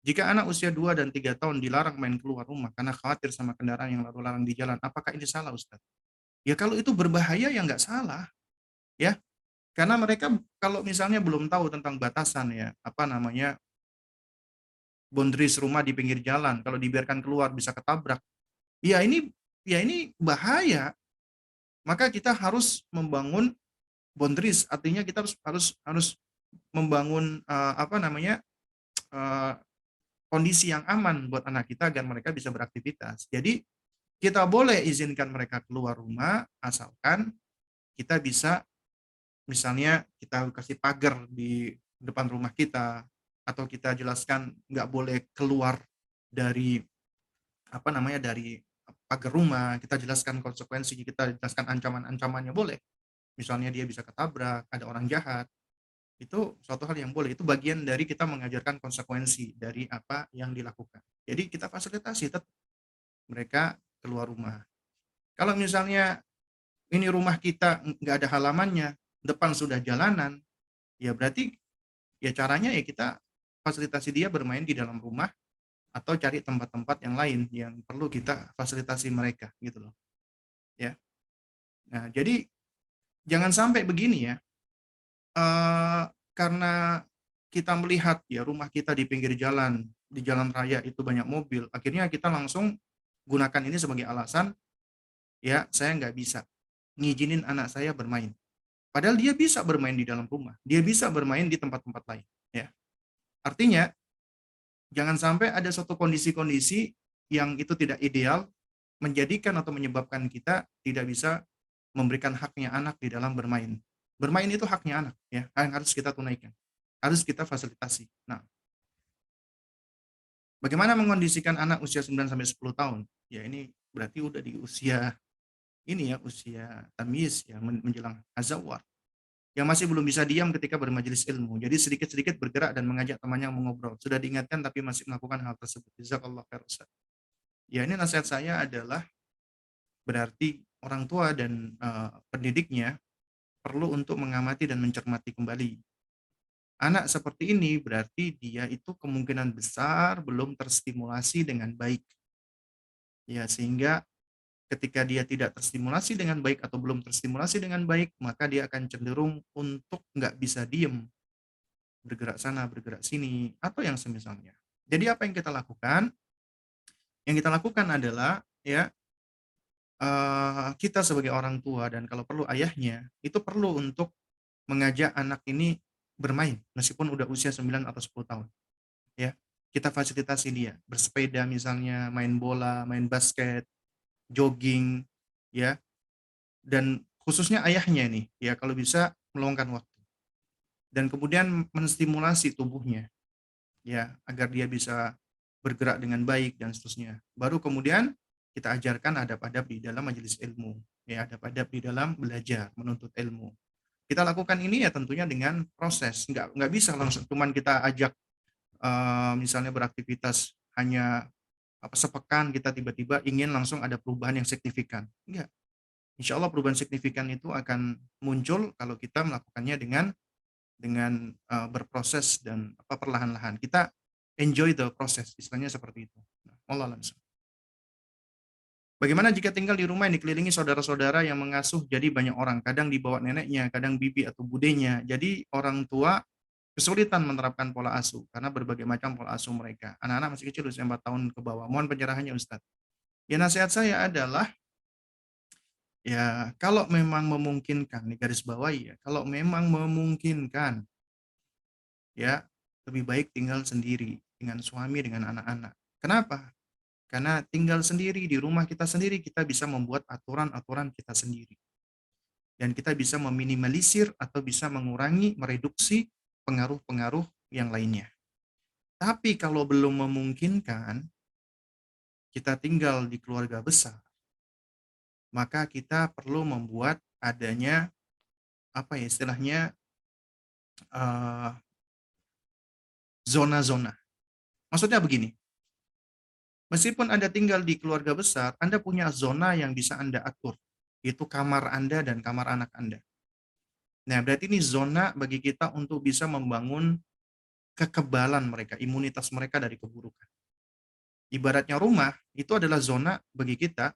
jika anak usia 2 dan 3 tahun dilarang main keluar rumah karena khawatir sama kendaraan yang lalu lalang di jalan, apakah ini salah, Ustaz? Ya kalau itu berbahaya ya nggak salah, ya. Karena mereka kalau misalnya belum tahu tentang batasan, ya, apa namanya, boundaries rumah di pinggir jalan, kalau dibiarkan keluar bisa ketabrak. Ya ini bahaya. Maka kita harus membangun boundaries, artinya kita harus harus harus membangun apa namanya, uh, kondisi yang aman buat anak kita agar mereka bisa beraktivitas. Jadi kita boleh izinkan mereka keluar rumah asalkan kita bisa, misalnya kita kasih pagar di depan rumah kita, atau kita jelaskan nggak boleh keluar dari apa namanya, dari pagar rumah, kita jelaskan konsekuensinya, kita jelaskan ancaman-ancamannya, boleh. Misalnya dia bisa ketabrak, ada orang jahat, itu suatu hal yang boleh. Itu bagian dari kita mengajarkan konsekuensi dari apa yang dilakukan. Jadi kita fasilitasi tetap mereka keluar rumah. Kalau misalnya ini rumah kita nggak ada halamannya, depan sudah jalanan, ya berarti ya caranya ya kita fasilitasi dia bermain di dalam rumah, atau cari tempat-tempat yang lain yang perlu kita fasilitasi mereka gitu loh, ya. Nah, jadi jangan sampai begini, ya, eh, karena kita melihat ya rumah kita di pinggir jalan, di jalan raya itu banyak mobil, akhirnya kita langsung gunakan ini sebagai alasan, ya, saya nggak bisa ngizinin anak saya bermain. Padahal dia bisa bermain di dalam rumah, dia bisa bermain di tempat-tempat lain, ya. Artinya jangan sampai ada suatu kondisi-kondisi yang itu tidak ideal menjadikan atau menyebabkan kita tidak bisa memberikan haknya anak di dalam bermain. Bermain itu haknya anak, ya, yang harus kita tunaikan, harus kita fasilitasi. Nah, bagaimana mengondisikan anak usia 9 sampai 10 tahun? Ya ini berarti udah di usia ini, ya, usia tamyiz, ya, menjelang azawar. Yang masih belum bisa diam ketika bermajelis ilmu. Jadi sedikit-sedikit bergerak dan mengajak temannya mengobrol. Sudah diingatkan tapi masih melakukan hal tersebut. Jazakallah khair, Ustaz. Ya ini nasihat saya adalah berarti orang tua dan pendidiknya perlu untuk mengamati dan mencermati kembali. Anak seperti ini berarti dia itu kemungkinan besar belum terstimulasi dengan baik. Ya, sehingga ketika dia tidak terstimulasi dengan baik atau belum terstimulasi dengan baik, maka dia akan cenderung untuk nggak bisa diem, bergerak sana, bergerak sini, atau yang semisalnya. Jadi apa yang kita lakukan? Yang kita lakukan adalah, ya, kita sebagai orang tua dan kalau perlu ayahnya, itu perlu untuk mengajak anak ini bermain meskipun udah usia 9 atau 10 tahun, ya. Kita fasilitasi dia bersepeda misalnya, main bola, main basket, jogging, ya. Dan khususnya ayahnya nih, ya kalau bisa meluangkan waktu. Dan kemudian menstimulasi tubuhnya, ya, agar dia bisa bergerak dengan baik dan seterusnya. Baru kemudian kita ajarkan adab-adab di dalam majelis ilmu, ya, adab-adab di dalam belajar, menuntut ilmu. Kita lakukan ini ya tentunya dengan proses, nggak bisa langsung cuman kita ajak misalnya beraktivitas hanya sepekan kita tiba-tiba ingin langsung ada perubahan yang signifikan. Enggak. Insya Allah perubahan signifikan itu akan muncul kalau kita melakukannya dengan berproses dan perlahan-lahan. Kita enjoy the process, istilahnya seperti itu. Nah, Allah langsung. Bagaimana jika tinggal di rumah yang dikelilingi saudara-saudara yang mengasuh jadi banyak orang, kadang dibawa neneknya, kadang bibi atau budenya. Jadi orang tua kesulitan menerapkan pola asuh karena berbagai macam pola asuh mereka. Anak-anak masih kecil usia 4 tahun ke bawah. Mohon pencerahannya Ustadz. Ya nasihat saya adalah ya kalau memang memungkinkan, nih garis bawahi ya, kalau memang memungkinkan ya lebih baik tinggal sendiri dengan suami dengan anak-anak. Kenapa? Karena tinggal sendiri di rumah kita sendiri kita bisa membuat aturan-aturan kita sendiri dan kita bisa meminimalisir atau bisa mengurangi, mereduksi pengaruh-pengaruh yang lainnya. Tapi kalau belum memungkinkan kita tinggal di keluarga besar, maka kita perlu membuat adanya apa ya istilahnya eh, zona-zona. Maksudnya begini, meskipun Anda tinggal di keluarga besar, Anda punya zona yang bisa Anda atur. Itu kamar Anda dan kamar anak Anda. Nah, berarti ini zona bagi kita untuk bisa membangun kekebalan mereka, imunitas mereka dari keburukan. Ibaratnya rumah, itu adalah zona bagi kita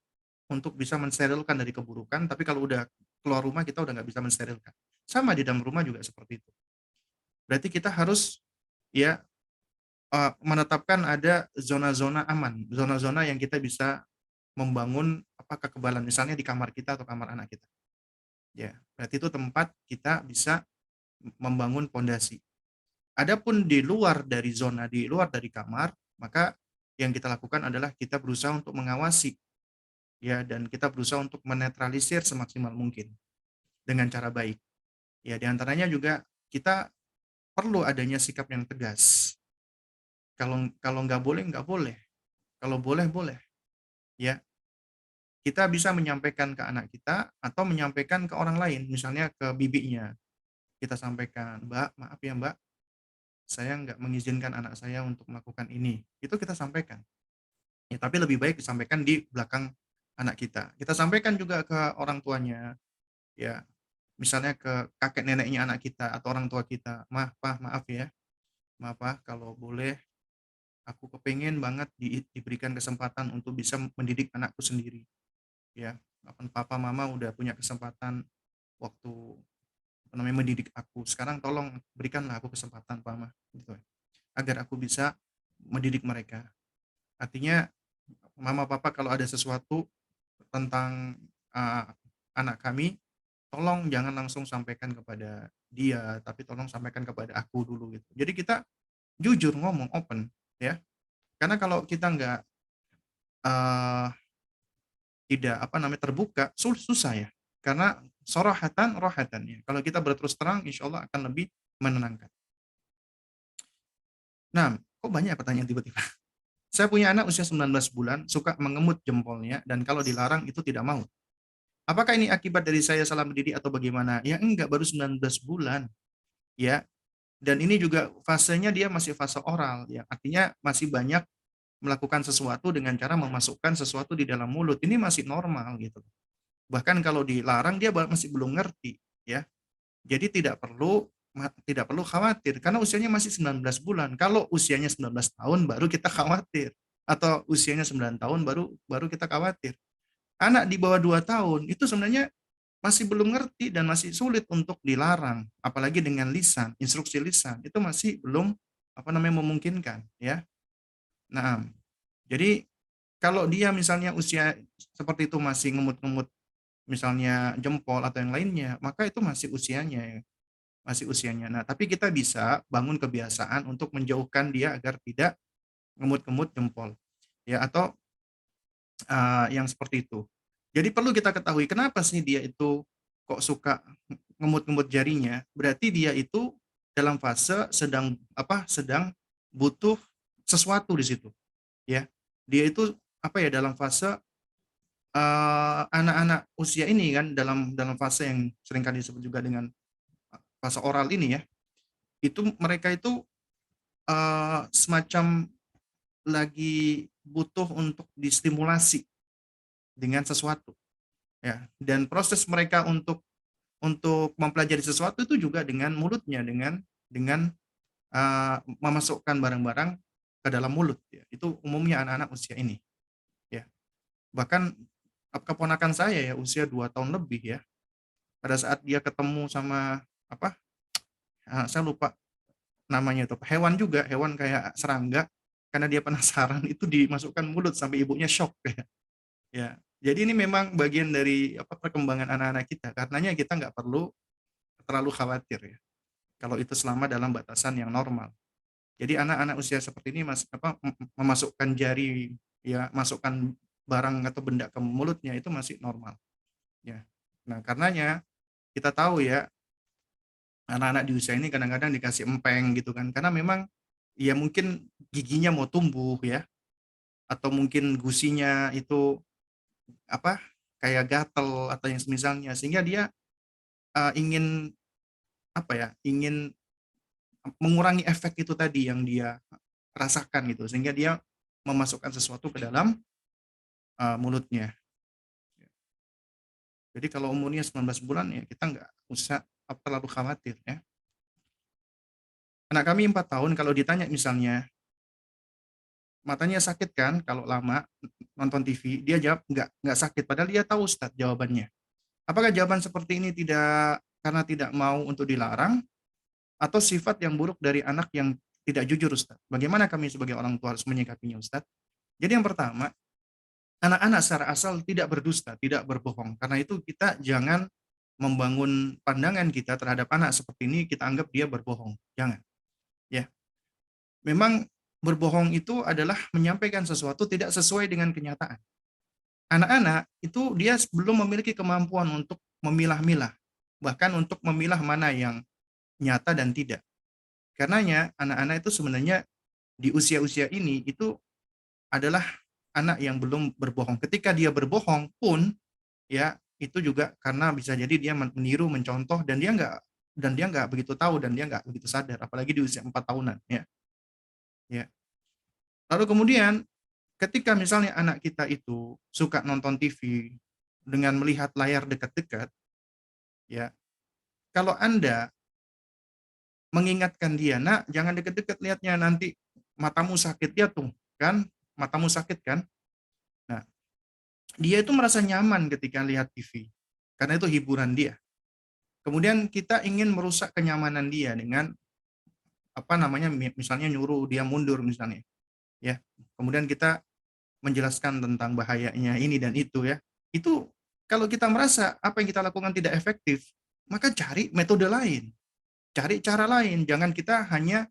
untuk bisa mensterilkan dari keburukan, tapi kalau udah keluar rumah, kita udah nggak bisa mensterilkan. Sama di dalam rumah juga seperti itu. Berarti kita harus ya menetapkan ada zona-zona aman, zona-zona yang kita bisa membangun kekebalan, misalnya di kamar kita atau kamar anak kita. Ya, berarti itu tempat kita bisa membangun pondasi. Adapun di luar dari zona, di luar dari kamar, maka yang kita lakukan adalah kita berusaha untuk mengawasi, ya, dan kita berusaha untuk menetralisir semaksimal mungkin dengan cara baik. Ya, diantaranya juga kita perlu adanya sikap yang tegas. Kalau kalau nggak boleh. Kalau boleh, boleh. Ya, kita bisa menyampaikan ke anak kita atau menyampaikan ke orang lain, misalnya ke bibinya. Kita sampaikan, Mbak, maaf ya Mbak, saya nggak mengizinkan anak saya untuk melakukan ini. Itu kita sampaikan. Ya, tapi lebih baik disampaikan di belakang anak kita. Kita sampaikan juga ke orang tuanya, ya, misalnya ke kakek neneknya anak kita atau orang tua kita. Maaf ya, maaf Pak, kalau boleh aku kepengen banget diberikan kesempatan untuk bisa mendidik anakku sendiri. Ya, papa mama udah punya kesempatan waktu mendidik aku. Sekarang tolong berikanlah aku kesempatan Pak gitu. Agar aku bisa mendidik mereka. Artinya mama papa kalau ada sesuatu tentang uh, anak kami, tolong jangan langsung sampaikan kepada dia, tapi tolong sampaikan kepada aku dulu gitu. Jadi kita jujur ngomong open ya. Karena kalau kita nggak uh, tidak terbuka, susah ya. Karena sorahatan rohatan ya. Kalau kita berterus terang, insya Allah akan lebih menenangkan. Nah, kok banyak pertanyaan tiba-tiba? Saya punya anak usia 19 bulan, suka mengemut jempolnya, dan kalau dilarang itu tidak mau. Apakah ini akibat dari saya salah mendidik atau bagaimana? Ya enggak, baru 19 bulan. Ya, dan ini juga fasenya dia masih fase oral, ya. Artinya masih banyak melakukan sesuatu dengan cara memasukkan sesuatu di dalam mulut. Ini masih normal gitu. Bahkan kalau dilarang dia masih belum ngerti, ya. Jadi tidak perlu khawatir karena usianya masih 19 bulan. Kalau usianya 19 tahun baru kita khawatir atau usianya 9 tahun baru baru kita khawatir. Anak di bawah 2 tahun itu sebenarnya masih belum ngerti dan masih sulit untuk dilarang, apalagi dengan lisan, instruksi lisan. Itu masih belum memungkinkan, ya. Nah, jadi kalau dia misalnya usia seperti itu masih ngemut-ngemut misalnya jempol atau yang lainnya, maka itu masih usianya ya. masih usianya. Nah, tapi kita bisa bangun kebiasaan untuk menjauhkan dia agar tidak ngemut-ngemut jempol, ya, atau yang seperti itu. Jadi perlu kita ketahui kenapa sih dia itu kok suka ngemut-ngemut jarinya, berarti dia itu dalam fase sedang sedang butuh sesuatu di situ, ya. Dia itu dalam fase anak-anak usia ini kan dalam dalam fase yang seringkali disebut juga dengan fase oral ini ya, itu mereka itu semacam lagi butuh untuk distimulasi dengan sesuatu. Ya, dan proses mereka untuk mempelajari sesuatu itu juga dengan mulutnya, dengan memasukkan barang-barang ke dalam mulut, ya. Itu umumnya anak-anak usia ini, ya. Bahkan keponakan saya ya usia 2 tahun lebih ya, pada saat dia ketemu sama apa, saya lupa namanya itu, hewan juga, hewan kayak serangga, karena dia penasaran itu dimasukkan mulut sampai ibunya syok ya. Ya, jadi ini memang bagian dari perkembangan anak-anak kita, karenanya kita nggak perlu terlalu khawatir ya, kalau itu selama dalam batasan yang normal. Jadi anak-anak usia seperti ini memasukkan jari, ya, masukkan barang atau benda ke mulutnya itu masih normal, ya. Nah, karenanya kita tahu ya, anak-anak di usia ini kadang-kadang dikasih empeng gitu kan, karena memang ya mungkin giginya mau tumbuh ya, atau mungkin gusinya itu apa kayak gatel atau yang semisalnya, sehingga dia ingin ingin mengurangi efek itu tadi yang dia rasakan gitu, sehingga dia memasukkan sesuatu ke dalam mulutnya. Jadi kalau umurnya 19 bulan ya kita nggak usah terlalu khawatir ya. Anak kami 4 tahun kalau ditanya misalnya, matanya sakit kan kalau lama nonton TV, dia jawab nggak sakit, padahal dia tahu Ustadz jawabannya. Apakah jawaban seperti ini tidak karena tidak mau untuk dilarang, atau sifat yang buruk dari anak yang tidak jujur Ustadz? Bagaimana kami sebagai orang tua harus menyikapinya Ustadz? Jadi yang pertama, anak-anak secara asal tidak berdusta, tidak berbohong. Karena itu kita jangan membangun pandangan kita terhadap anak seperti ini, kita anggap dia berbohong. Jangan. Ya. Memang berbohong itu adalah menyampaikan sesuatu tidak sesuai dengan kenyataan. Anak-anak itu dia belum memiliki kemampuan untuk memilah-milah, bahkan untuk memilah mana yang nyata dan tidak. Karenanya anak-anak itu sebenarnya di usia-usia ini itu adalah anak yang belum berbohong. Ketika dia berbohong pun ya itu juga karena bisa jadi dia meniru, mencontoh, dan dia nggak begitu tahu, dan dia nggak begitu sadar, apalagi di usia 4 tahunan ya. Ya. Lalu kemudian ketika misalnya anak kita itu suka nonton TV dengan melihat layar dekat-dekat, ya, kalau Anda mengingatkan dia, "Nak, jangan deket-deket lihatnya, nanti matamu sakit." Ya tuh, kan, matamu sakit kan? Nah, dia itu merasa nyaman ketika lihat TV, karena itu hiburan dia. Kemudian kita ingin merusak kenyamanan dia dengan, misalnya nyuruh dia mundur misalnya, ya. Kemudian kita menjelaskan tentang bahayanya ini dan itu ya. Itu kalau kita merasa apa yang kita lakukan tidak efektif, maka cari metode lain, cari cara lain, jangan kita hanya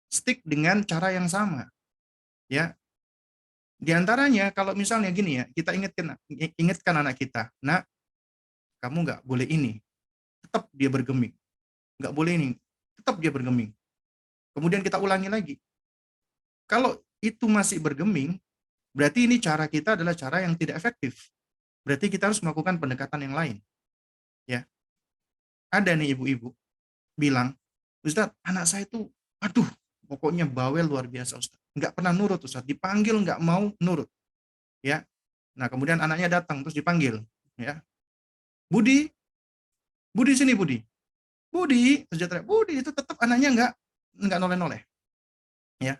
stick dengan cara yang sama, ya. Di antaranya kalau misalnya gini ya, kita ingatkan anak kita, "Nak, kamu nggak boleh ini." Tetap dia bergeming. "Nggak boleh ini." Tetap dia bergeming. Kemudian kita ulangi lagi. Kalau itu masih bergeming, berarti ini cara kita adalah cara yang tidak efektif. Berarti kita harus melakukan pendekatan yang lain, ya. Ada nih ibu-ibu bilang, "Ustaz, anak saya itu, aduh, pokoknya bawel luar biasa Ustaz. Nggak pernah nurut Ustaz, dipanggil nggak mau nurut." Ya. Nah, kemudian anaknya datang terus dipanggil, ya. "Budi, Budi sini Budi. Budi," terus dia teriak, "Budi," itu tetap anaknya nggak noleh-noleh, ya.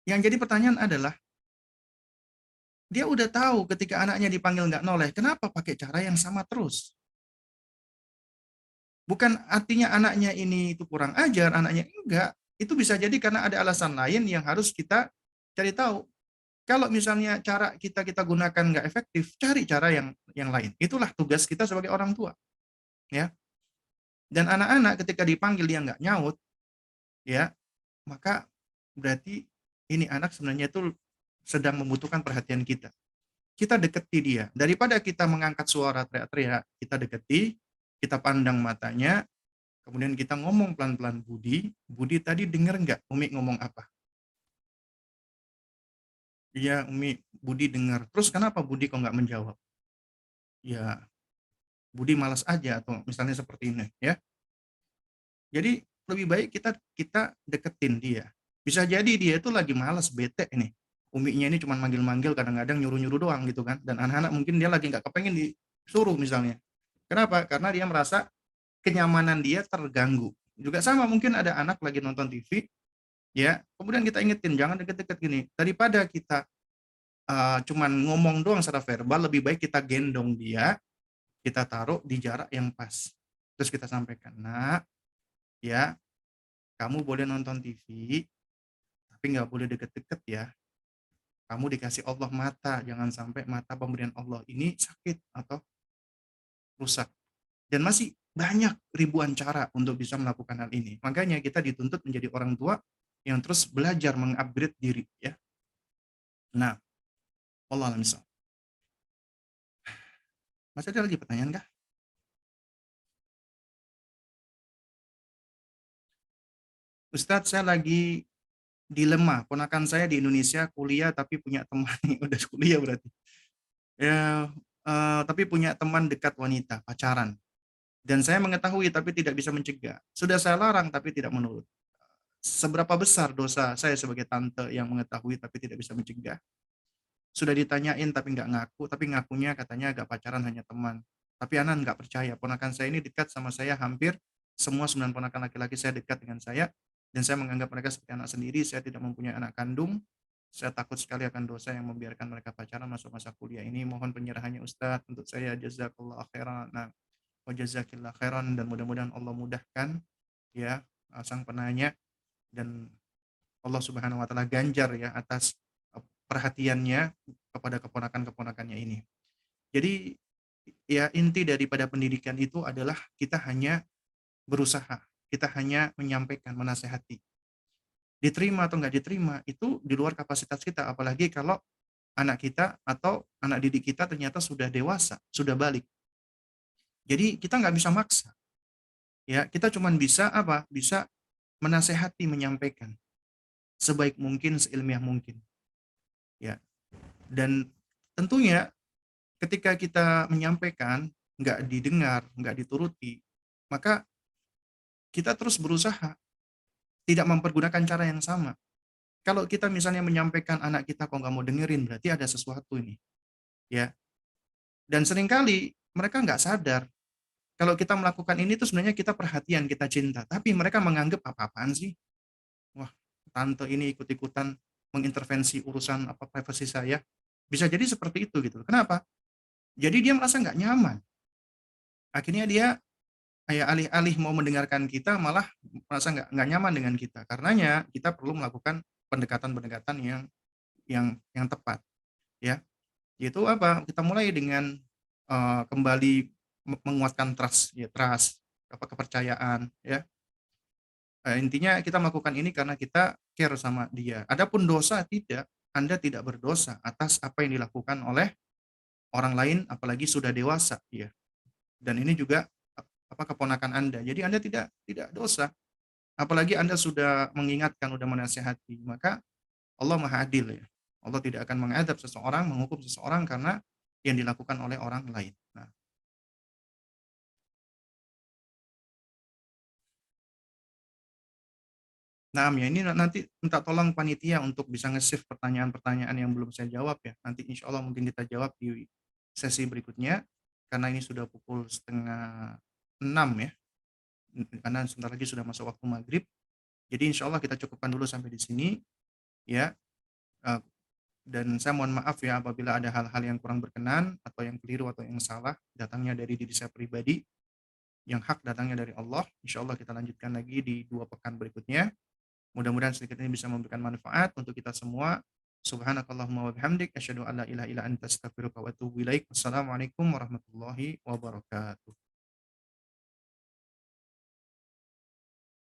Yang jadi pertanyaan adalah, dia udah tahu ketika anaknya dipanggil nggak noleh, kenapa pakai cara yang sama terus? Bukan artinya anaknya ini itu kurang ajar, anaknya enggak. Itu bisa jadi karena ada alasan lain yang harus kita cari tahu. Kalau misalnya cara kita gunakan nggak efektif, cari cara yang lain. Itulah tugas kita sebagai orang tua, ya. Dan anak-anak ketika dipanggil dia nggak nyaut, ya, maka berarti ini anak sebenarnya itu sedang membutuhkan perhatian kita. Kita deketi dia. Daripada kita mengangkat suara teriak-teriak, kita deketi, kita pandang matanya, kemudian kita ngomong pelan-pelan, Budi, Budi tadi denger nggak Umi ngomong apa? Iya, Umi, Budi dengar. Terus kenapa Budi kok nggak menjawab? Ya, Budi malas aja atau misalnya seperti ini, ya. Jadi lebih baik kita kita deketin dia. Bisa jadi dia itu lagi malas, bete ini. Uminya ini cuma manggil-manggil, kadang-kadang nyuruh-nyuruh doang gitu kan. Dan anak-anak mungkin dia lagi nggak kepengen disuruh misalnya. Kenapa? Karena dia merasa kenyamanan dia terganggu. Juga sama mungkin ada anak lagi nonton TV, ya. Kemudian kita ingetin jangan deket-deket gini. Daripada kita cuman ngomong doang secara verbal, lebih baik kita gendong dia, kita taruh di jarak yang pas. Terus kita sampaikan, nak, ya, kamu boleh nonton TV, tapi nggak boleh deket-deket ya. Kamu dikasih Allah mata, jangan sampai mata pemberian Allah ini sakit atau rusak. Dan masih banyak ribuan cara untuk bisa melakukan hal ini. Makanya kita dituntut menjadi orang tua yang terus belajar mengupgrade diri, ya. Nah, Allah alam misal. Masih ada lagi pertanyaan kah? Ustadz, saya lagi dilema. Ponakan saya di Indonesia kuliah tapi punya teman udah kuliah berarti. Ya, tapi punya teman dekat wanita, pacaran. Dan saya mengetahui tapi tidak bisa mencegah. Sudah saya larang tapi tidak menurut. Seberapa besar dosa saya sebagai tante yang mengetahui tapi tidak bisa mencegah? Sudah ditanyain tapi nggak ngaku, tapi ngakunya katanya agak pacaran hanya teman. Tapi Anan nggak percaya, ponakan saya ini dekat sama saya, hampir semua 9 ponakan laki-laki saya dekat dengan saya, dan saya menganggap mereka seperti anak sendiri, saya tidak mempunyai anak kandung, saya takut sekali akan dosa yang membiarkan mereka pacaran masuk masa kuliah ini, mohon penyerahannya Ustadz untuk saya, jazakallah khairan, nah, wa jazakillah khairan, dan mudah-mudahan Allah mudahkan, ya, sang penanya, dan Allah Subhanahu wa taala ganjar ya atas perhatiannya kepada keponakan-keponakannya ini. Jadi ya inti daripada pendidikan itu adalah kita hanya berusaha, kita hanya menyampaikan, menasehati. Diterima atau nggak diterima itu di luar kapasitas kita, apalagi kalau anak kita atau anak didik kita ternyata sudah dewasa, sudah balik. Jadi kita nggak bisa maksa, ya kita cuma bisa apa? Bisa menasehati, menyampaikan sebaik mungkin, seilmiah mungkin, ya. Dan tentunya ketika kita menyampaikan, nggak didengar, nggak dituruti, maka kita terus berusaha tidak mempergunakan cara yang sama. Kalau kita misalnya menyampaikan anak kita kok nggak mau dengerin, berarti ada sesuatu ini, ya. Dan seringkali mereka nggak sadar kalau kita melakukan ini tuh sebenarnya kita perhatian, kita cinta, tapi mereka menganggap apa-apaan sih? Wah, tante ini ikut-ikutan mengintervensi urusan apa privasi saya. Bisa jadi seperti itu gitu. Kenapa? Jadi dia merasa nggak nyaman. Akhirnya dia kayak alih-alih mau mendengarkan kita malah merasa nggak nyaman dengan kita. Karenanya kita perlu melakukan pendekatan-pendekatan yang tepat, ya. Yaitu apa? Kita mulai dengan kembali menguatkan trust, ya trust, apa kepercayaan, ya. Intinya kita melakukan ini karena kita care sama dia. Adapun dosa tidak, Anda tidak berdosa atas apa yang dilakukan oleh orang lain, apalagi sudah dewasa, ya. Dan ini juga apa keponakan Anda. Jadi Anda tidak dosa. Apalagi Anda sudah mengingatkan, sudah menasihati, maka Allah Maha Adil ya. Allah tidak akan mengadab seseorang, menghukum seseorang karena yang dilakukan oleh orang lain. Nah, ya ini nanti minta tolong panitia untuk bisa nge-save pertanyaan-pertanyaan yang belum saya jawab ya. Nanti insya Allah mungkin kita jawab di sesi berikutnya, karena ini sudah pukul setengah 6 ya, karena sebentar lagi sudah masuk waktu maghrib. Jadi insya Allah kita cukupkan dulu sampai di sini ya. Eh, Dan saya mohon maaf ya apabila ada hal-hal yang kurang berkenan atau yang keliru atau yang salah datangnya dari diri saya pribadi, yang hak datangnya dari Allah. Insya Allah kita lanjutkan lagi di 2 pekan berikutnya. Mudah-mudahan sedikit ini bisa memberikan manfaat untuk kita semua. Subhanakallahumma wa bihamdik asyhadu an la ilaha illa anta astaghfiruka wa atubu ilaik. Wassalamualaikum warahmatullahi wabarakatuh.